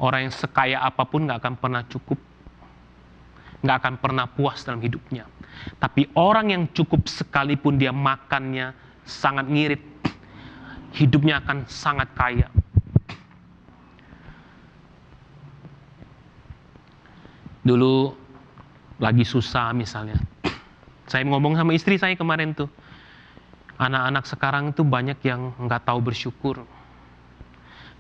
Orang yang sekaya apapun nggak akan pernah cukup, nggak akan pernah puas dalam hidupnya. Tapi orang yang cukup sekalipun dia makannya sangat ngirit, hidupnya akan sangat kaya. Dulu lagi susah misalnya, saya ngomong sama istri saya kemarin tuh, anak-anak sekarang tuh banyak yang nggak tahu bersyukur.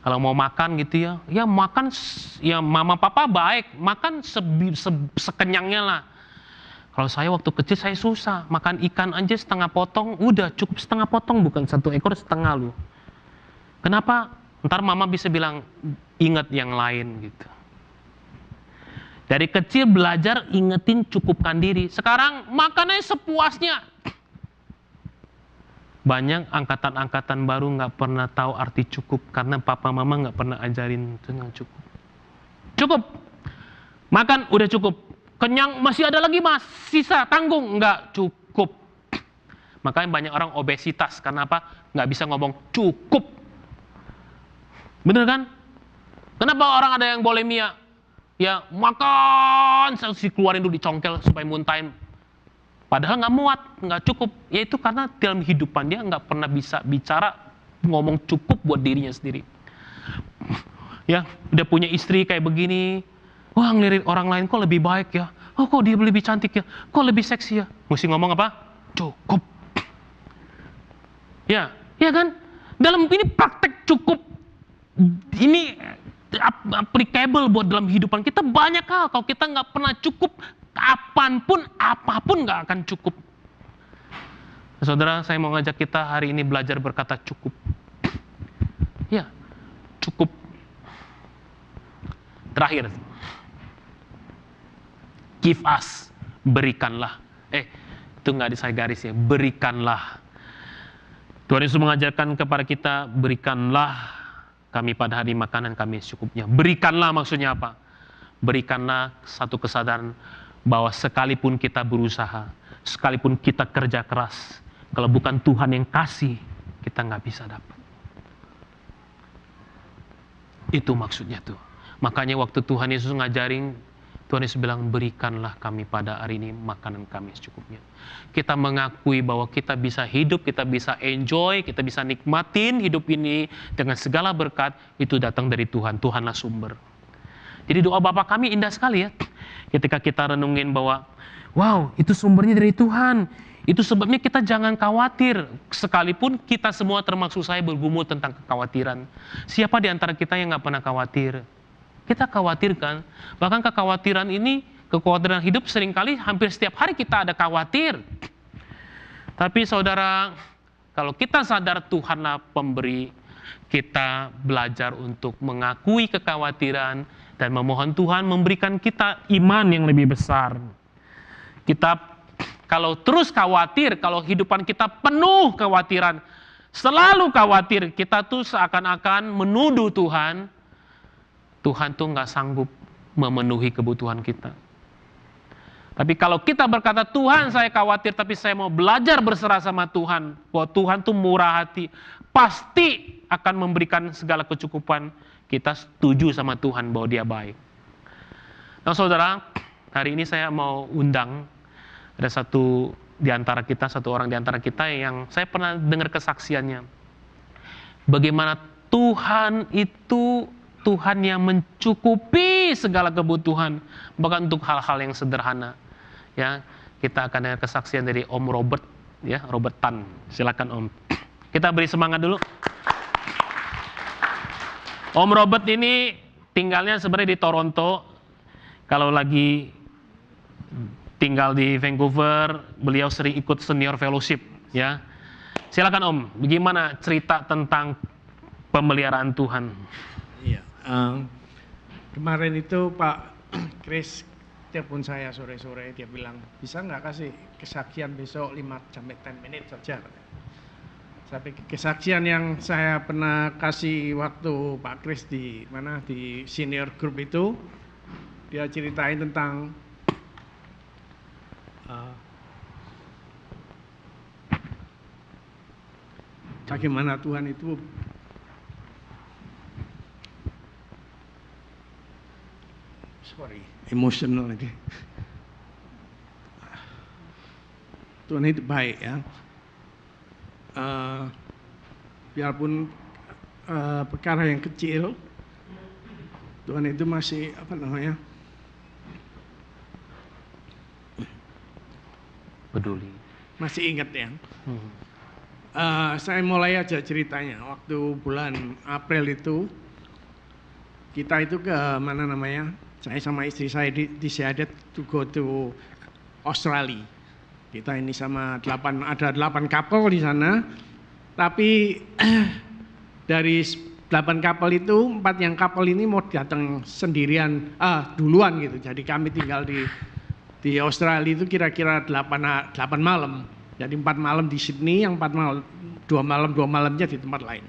Kalau mau makan gitu ya makan, ya mama papa baik, makan sekenyangnya lah. Kalau saya waktu kecil saya susah, makan ikan aja setengah potong, udah cukup setengah potong, bukan 1 ekor setengah loh. Kenapa? Ntar mama bisa bilang, ingat yang lain gitu. Dari kecil belajar ingetin cukupkan diri. Sekarang makannya sepuasnya. Banyak angkatan-angkatan baru nggak pernah tahu arti cukup karena papa mama nggak pernah ajarin tentang cukup. Cukup, makan udah cukup, kenyang masih ada lagi mas, sisa tanggung nggak cukup. Makanya banyak orang obesitas karena apa? Nggak bisa ngomong cukup. Bener kan? Kenapa orang ada yang bulimia? Ya makan, harus dikeluarin dulu dicongkel supaya muntahin. Padahal nggak muat, nggak cukup. Yaitu karena dalam hidupan dia nggak pernah bisa bicara ngomong cukup buat dirinya sendiri. Ya, udah punya istri kayak begini, wah ngelirik orang lain kok lebih baik ya. Oh kok dia lebih cantik ya, kok lebih seksi ya. Mesti ngomong apa? Cukup. Ya kan? Dalam ini praktek cukup. Ini applicable buat dalam kehidupan kita banyak hal. Kalau kita nggak pernah cukup, kapanpun, apapun nggak akan cukup. Saudara, saya mau ngajak kita hari ini belajar berkata cukup. Ya, cukup. Terakhir, give us, berikanlah. Itu nggak di saya garis ya, berikanlah. Tuhan Yesus mengajarkan kepada kita, berikanlah kami pada hari makanan kami secukupnya. Berikanlah maksudnya apa? Berikanlah satu kesadaran bahwa sekalipun kita berusaha, sekalipun kita kerja keras, kalau bukan Tuhan yang kasih, kita nggak bisa dapat. Itu maksudnya tuh. Makanya waktu Tuhan Yesus ngajarin, Tuhan Yesus bilang, berikanlah kami pada hari ini makanan kami secukupnya. Kita mengakui bahwa kita bisa hidup, kita bisa enjoy, kita bisa nikmatin hidup ini dengan segala berkat, itu datang dari Tuhan. Tuhanlah sumber. Jadi doa Bapa kami indah sekali ya. Ketika kita renungin bahwa, wow, itu sumbernya dari Tuhan. Itu sebabnya kita jangan khawatir. Sekalipun kita semua termasuk saya bergumul tentang kekhawatiran. Siapa di antara kita yang nggak pernah khawatir? Kita khawatirkan. Bahkan kekhawatiran ini, kekhawatiran hidup seringkali hampir setiap hari kita ada khawatir. Tapi saudara, kalau kita sadar Tuhanlah pemberi, kita belajar untuk mengakui kekhawatiran dan memohon Tuhan memberikan kita iman yang lebih besar. Kita kalau terus khawatir, kalau hidupan kita penuh kekhawatiran, selalu khawatir, kita tuh seakan-akan menuduh Tuhan. Tuhan tuh nggak sanggup memenuhi kebutuhan kita. Tapi kalau kita berkata, Tuhan saya khawatir, tapi saya mau belajar berserah sama Tuhan, bahwa Tuhan tuh murah hati, pasti akan memberikan segala kecukupan. Kita setuju sama Tuhan bahwa Dia baik. Nah saudara, hari ini saya mau undang, ada satu orang di antara kita yang saya pernah dengar kesaksiannya. bagaimana Tuhan itu Tuhan yang mencukupi segala kebutuhan, bahkan untuk hal-hal yang sederhana. Ya, kita akan dengar kesaksian dari Om Robert, ya, Robert Tan. Silakan Om. Kita beri semangat dulu. Om Robert ini tinggalnya sebenarnya di Toronto. Kalau lagi tinggal di Vancouver, beliau sering ikut senior fellowship, ya. Silakan Om, bagaimana cerita tentang pemeliharaan Tuhan? Iya, kemarin itu Pak Chris telepon saya sore-sore, dia bilang, bisa nggak kasih kesaksian besok 5-10 menit saja. Sampai kesaksian yang saya pernah kasih waktu Pak Chris di mana di senior group itu, dia ceritain tentang bagaimana Tuhan itu emosional lagi. Tuhan itu baik, ya. Biarpun perkara yang kecil, Tuhan itu masih peduli, masih ingat, ya. Saya mulai aja ceritanya. Waktu bulan April itu, kita itu ke mana namanya? Saya sama istri saya decided to go to Australia. Kita ini sama ada 8 couple di sana. Tapi dari 8 couple itu, 4 yang couple ini mau datang sendirian duluan gitu. Jadi kami tinggal di Australia itu kira-kira 8 malam. Jadi 4 malam di Sydney, yang 4 malam 2 malamnya di tempat lain.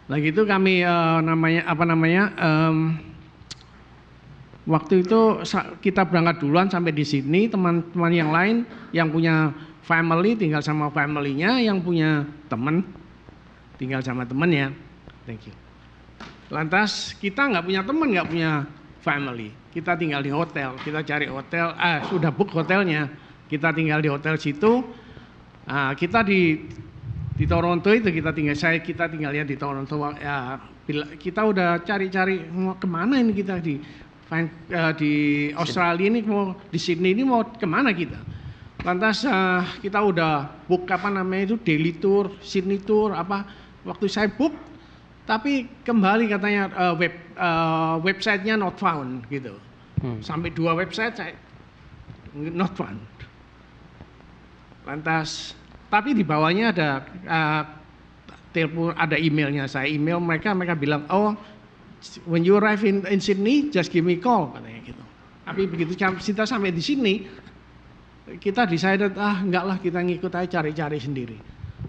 Lagi itu kami waktu itu kita berangkat duluan sampai di Sydney, teman-teman yang lain yang punya family tinggal sama family-nya, yang punya teman tinggal sama temannya. Thank you. Lantas kita nggak punya teman, nggak punya family, kita tinggal di hotel, kita cari hotel, sudah book hotelnya, kita tinggal di hotel situ. Kita di Toronto itu kita tinggalnya di Toronto. Ya, kita udah cari-cari mau kemana ini kita di Australia ini, mau di Sydney ini mau kemana kita. Lantas kita udah book daily tour, Sydney tour waktu saya book, tapi kembali katanya websitenya not found gitu. Sampai 2 website saya not found. Lantas tapi di bawahnya ada telepon, ada emailnya. Saya email mereka bilang, oh, when you arrive in Sydney, just give me call, katanya gitu. Tapi begitu kita sampai di sini, kita decided enggak lah, kita ngikut aja, cari-cari sendiri.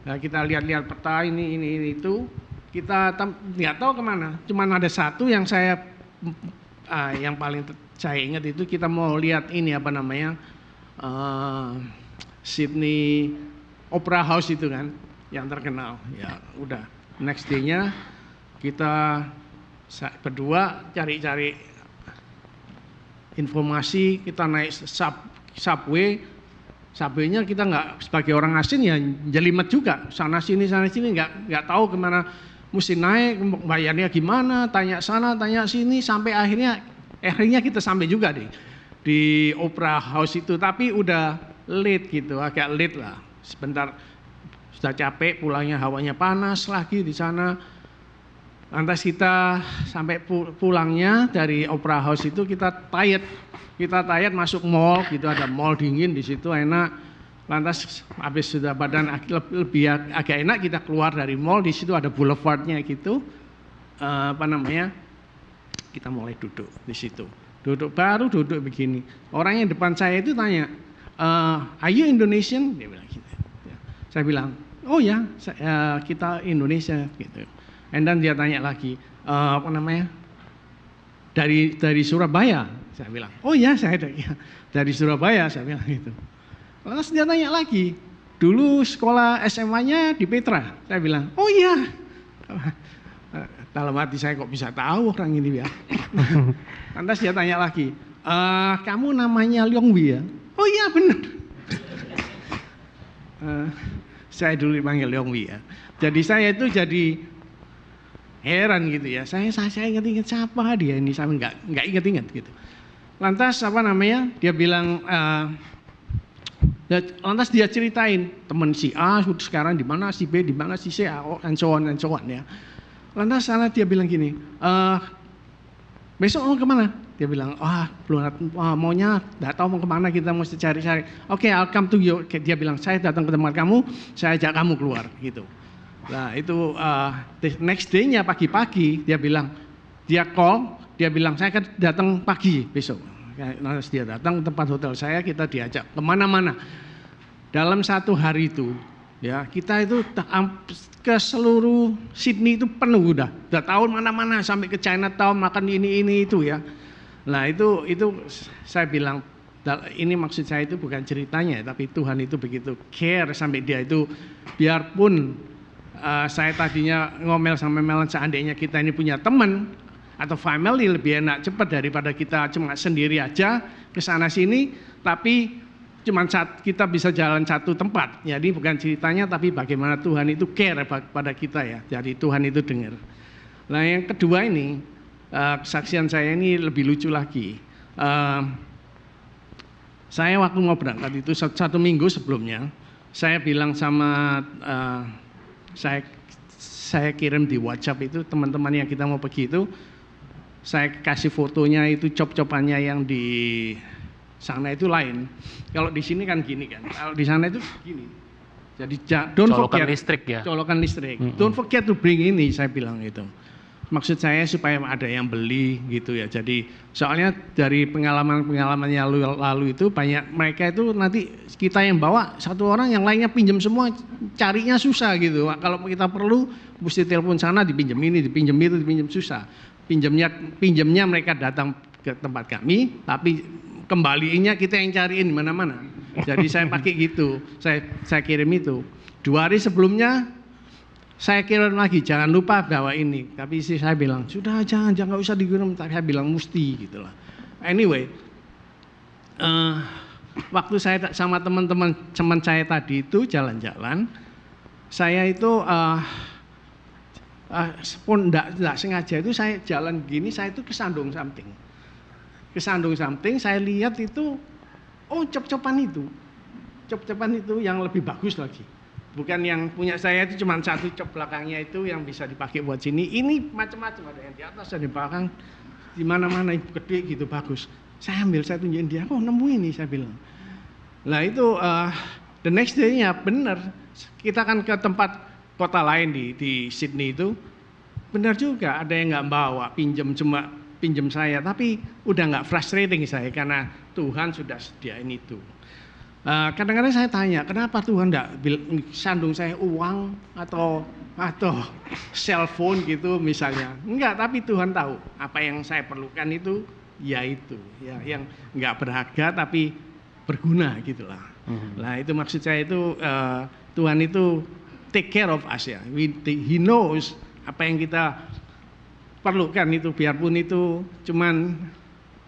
Nah, kita lihat-lihat peta ini itu, kita nggak tahu kemana. Cuman ada satu yang yang paling saya ingat itu, kita mau lihat ini Sydney Opera House itu kan, yang terkenal. Ya udah, next day-nya kita berdua cari-cari informasi, kita naik subway-nya kita nggak, sebagai orang asing ya jelimet juga, sana sini nggak tahu kemana mesti naik, bayarnya gimana, tanya sana tanya sini, sampai akhirnya kita sampai juga di Opera House itu, tapi udah late gitu, agak late lah, sebentar sudah capek, pulangnya hawanya panas lagi di sana. Lantas kita sampai pulangnya dari Opera House itu kita tired masuk mall gitu, ada mall dingin di situ enak. Lantas habis sudah badan lebih agak enak, kita keluar dari mall, di situ ada boulevardnya gitu. Kita mulai duduk di situ. Duduk begini. Orang yang depan saya itu tanya, "Are you Indonesian?" Dia bilang gitu. Saya bilang, "Oh ya, kita Indonesia," gitu. And then dia tanya lagi, dari Surabaya? Saya bilang, oh ya saya dari Surabaya, saya bilang gitu. Lalu dia tanya lagi, dulu sekolah SMA-nya di Petra? Saya bilang, oh iya. Dalam hati saya, kok bisa tahu orang ini ya. Lantas dia tanya lagi, kamu namanya Leong Wi ya? Oh iya benar. Saya dulu dipanggil Yongwi ya. Jadi saya itu jadi heran gitu ya. Saya ingat-ingat siapa dia ini, saya nggak ingat-ingat gitu. Lantas dia bilang, lantas dia ceritain teman si A sekarang di mana, si B di mana, si C, and so on ya. Lantas dia bilang gini, besok mau kemana? Dia bilang, maunya nggak tahu mau kemana, kita mesti cari-cari. Oke, I'll come to you. Dia bilang, saya datang ke tempat kamu, saya ajak kamu keluar gitu. Nah itu the next day-nya pagi-pagi dia bilang, dia bilang saya akan datang pagi besok. Lantas dia datang ke tempat hotel saya, kita diajak kemana-mana. Dalam satu hari itu, ya kita itu ke seluruh Sydney itu penuh udah tahun mana-mana sampai ke Chinatown makan ini itu ya. Nah itu saya bilang, ini maksud saya itu bukan ceritanya, tapi Tuhan itu begitu care sampai dia itu, biarpun saya tadinya ngomel sama Melan, seandainya kita ini punya teman atau family lebih enak cepat daripada kita cuma sendiri aja ke sana sini, tapi cuma kita bisa jalan satu tempat. Jadi bukan ceritanya, tapi bagaimana Tuhan itu care pada kita ya. Jadi Tuhan itu dengar. Nah yang kedua ini, kesaksian saya ini lebih lucu lagi. Saya waktu mau berangkat itu satu minggu sebelumnya, saya bilang sama saya kirim di WhatsApp itu teman-teman yang kita mau pergi itu, saya kasih fotonya itu cop-copannya yang di sana itu lain. Kalau di sini kan gini kan, kalau di sana itu gini. Jadi don't forget listrik ya. Colokan listrik. Don't forget to bring ini, saya bilang itu. Maksud saya supaya ada yang beli gitu ya. Jadi soalnya dari pengalaman yang lalu itu banyak mereka itu nanti kita yang bawa satu orang, yang lainnya pinjam semua, carinya susah gitu. Kalau kita perlu mesti telepon sana, dipinjam ini, dipinjam itu, dipinjam susah. Pinjamnya mereka datang ke tempat kami, tapi kembaliinnya kita yang cariin di mana-mana. Jadi saya pakai gitu, saya kirim itu. 2 hari sebelumnya saya kirim lagi, jangan lupa bawa ini. Tapi istri saya bilang, sudah jangan usah dikirim. Tapi saya bilang mesti gitu lah. Anyway, waktu saya sama teman-teman saya tadi itu jalan-jalan, saya itu enggak sengaja itu saya jalan gini, saya itu kesandung samping, saya lihat itu, cop-copan itu yang lebih bagus lagi, bukan yang punya saya itu cuma satu cop belakangnya itu yang bisa dipakai buat sini. Ini macam-macam, ada yang di atas, ada di belakang, di mana-mana gede gitu bagus. Saya ambil, saya tunjukin dia, nemu ini, saya bilang. Lah itu the next day-nya benar, kita kan ke tempat kota lain di Sydney itu, benar juga ada yang nggak bawa, pinjam saya, tapi udah nggak frustrating saya karena Tuhan sudah sediain itu. Kadang-kadang saya tanya, kenapa Tuhan nggak sandung saya uang atau cellphone gitu misalnya? Enggak, tapi Tuhan tahu apa yang saya perlukan itu, yaitu yang nggak berharga tapi berguna gitulah. Nah itu maksud saya itu Tuhan itu take care of us ya. He knows apa yang kita perlukan itu, biarpun itu cuman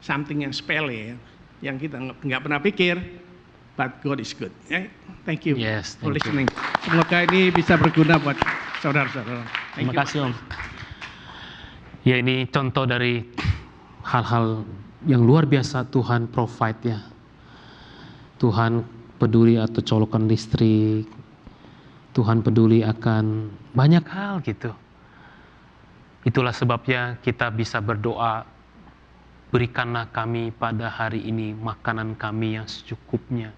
something yang sepele ya, yang kita nggak pernah pikir, but God is good. Thank you for listening. Semoga ini bisa berguna buat saudara-saudara. Terima kasih Om. Ya ini contoh dari hal-hal yang luar biasa Tuhan provide ya. Tuhan peduli atau colokan listrik, Tuhan peduli akan banyak hal gitu. Itulah sebabnya kita bisa berdoa, berikanlah kami pada hari ini makanan kami yang secukupnya.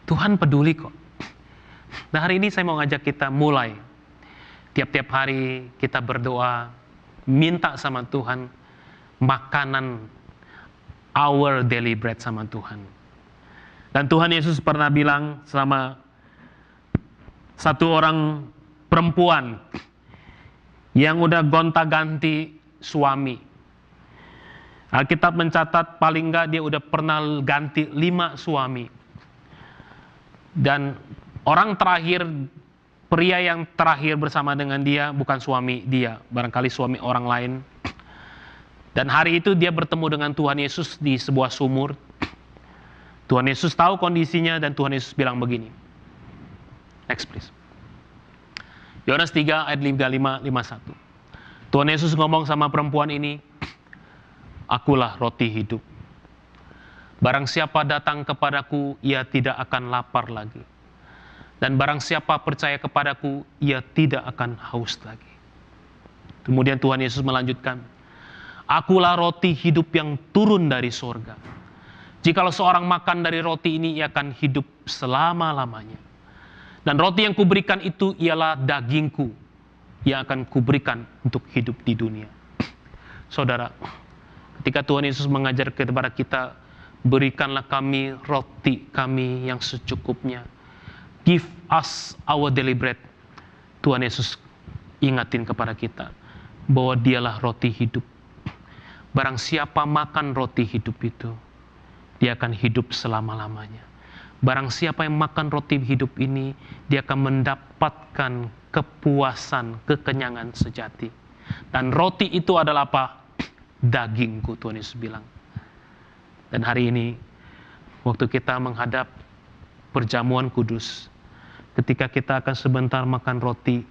Tuhan peduli kok. Nah hari ini saya mau ngajak kita mulai. Tiap-tiap hari kita berdoa, minta sama Tuhan makanan our daily bread sama Tuhan. Dan Tuhan Yesus pernah bilang sama satu orang perempuan yang udah gonta-ganti suami. Alkitab mencatat paling enggak dia udah pernah ganti 5 suami. Dan orang terakhir, pria yang terakhir bersama dengan dia bukan suami dia, barangkali suami orang lain. Dan hari itu dia bertemu dengan Tuhan Yesus di sebuah sumur. Tuhan Yesus tahu kondisinya dan Tuhan Yesus bilang begini. Next please. Yohanes 3 ayat 55-51. Tuhan Yesus ngomong sama perempuan ini, akulah roti hidup. Barang siapa datang kepadaku, ia tidak akan lapar lagi. Dan barang siapa percaya kepadaku, ia tidak akan haus lagi. Kemudian Tuhan Yesus melanjutkan, akulah roti hidup yang turun dari surga. Jikalau seorang makan dari roti ini, ia akan hidup selama-lamanya. Dan roti yang kuberikan itu ialah dagingku, yang akan kuberikan untuk hidup di dunia. Saudara, ketika Tuhan Yesus mengajar kepada kita, berikanlah kami roti kami yang secukupnya. Give us our daily bread. Tuhan Yesus ingatin kepada kita bahwa dialah roti hidup. Barang siapa makan roti hidup itu, dia akan hidup selama-lamanya. Barang siapa yang makan roti hidup ini, dia akan mendapatkan kepuasan, kekenyangan sejati. Dan roti itu adalah apa? Dagingku, Tuhan Yesus bilang. Dan hari ini, waktu kita menghadap perjamuan kudus, ketika kita akan sebentar makan roti,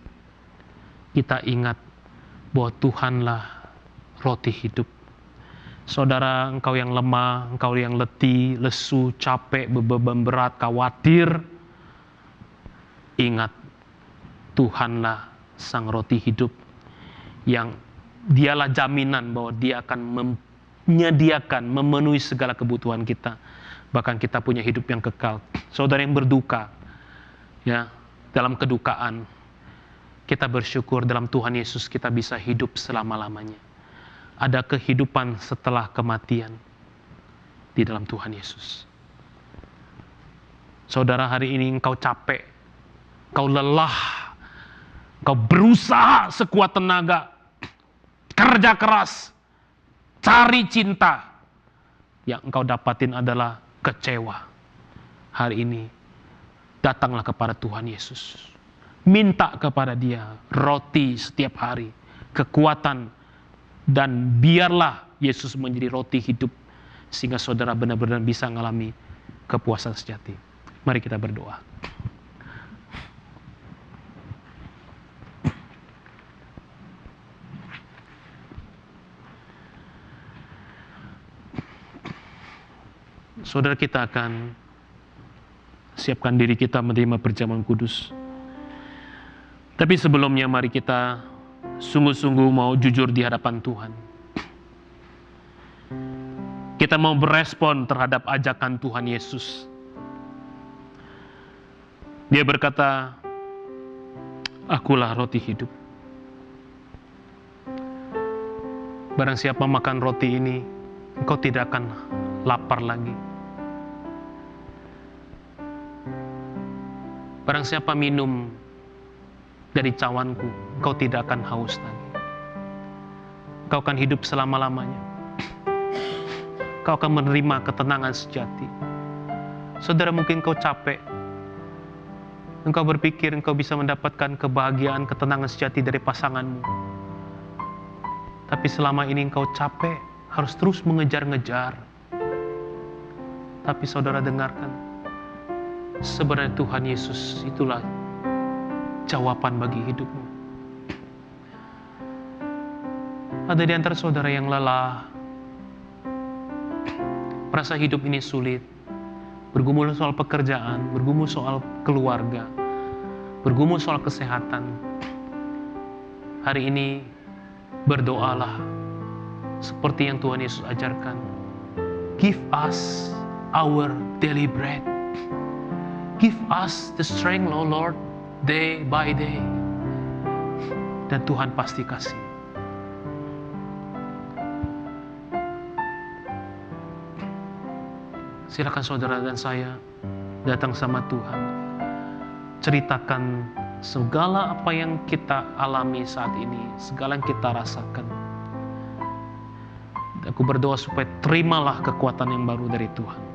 kita ingat bahwa Tuhanlah roti hidup. Saudara, engkau yang lemah, engkau yang letih, lesu, capek, beban berat, khawatir, ingat, Tuhanlah sang roti hidup yang dialah jaminan bahwa dia akan menyediakan, memenuhi segala kebutuhan kita. Bahkan kita punya hidup yang kekal. Saudara yang berduka, ya, dalam kedukaan, kita bersyukur dalam Tuhan Yesus kita bisa hidup selama-lamanya. Ada kehidupan setelah kematian di dalam Tuhan Yesus. Saudara, hari ini engkau capek, engkau lelah, engkau berusaha sekuat tenaga, kerja keras, cari cinta. Yang engkau dapatin adalah kecewa. Hari ini, datanglah kepada Tuhan Yesus. Minta kepada Dia roti setiap hari, kekuatan, dan biarlah Yesus menjadi roti hidup sehingga saudara benar-benar bisa mengalami kepuasan sejati. Mari kita berdoa. Saudara, kita akan siapkan diri kita menerima perjamuan kudus. Tapi sebelumnya mari kita sungguh-sungguh mau jujur di hadapan Tuhan. Kita mau berespon terhadap ajakan Tuhan Yesus. Dia berkata, akulah roti hidup. Barang siapa makan roti ini, engkau tidak akan lapar lagi. Barang siapa minum dari cawanku, engkau tidak akan haus lagi. Engkau akan hidup selama-lamanya. Engkau akan menerima ketenangan sejati. Saudara, mungkin engkau capek. Engkau berpikir engkau bisa mendapatkan kebahagiaan, ketenangan sejati dari pasanganmu. Tapi selama ini engkau capek, harus terus mengejar-ngejar. Tapi saudara dengarkan, sebenarnya Tuhan Yesus itulah jawaban bagi hidupmu. Ada di antara saudara yang lelah, merasa hidup ini sulit, bergumul soal pekerjaan, bergumul soal keluarga, bergumul soal kesehatan. Hari ini berdoalah seperti yang Tuhan Yesus ajarkan. Give us our daily bread. Give us the strength, O Lord, day by day. Dan Tuhan pasti kasih. Silakan saudara dan saya datang sama Tuhan. Ceritakan segala apa yang kita alami saat ini, segala yang kita rasakan. Aku berdoa supaya terimalah kekuatan yang baru dari Tuhan.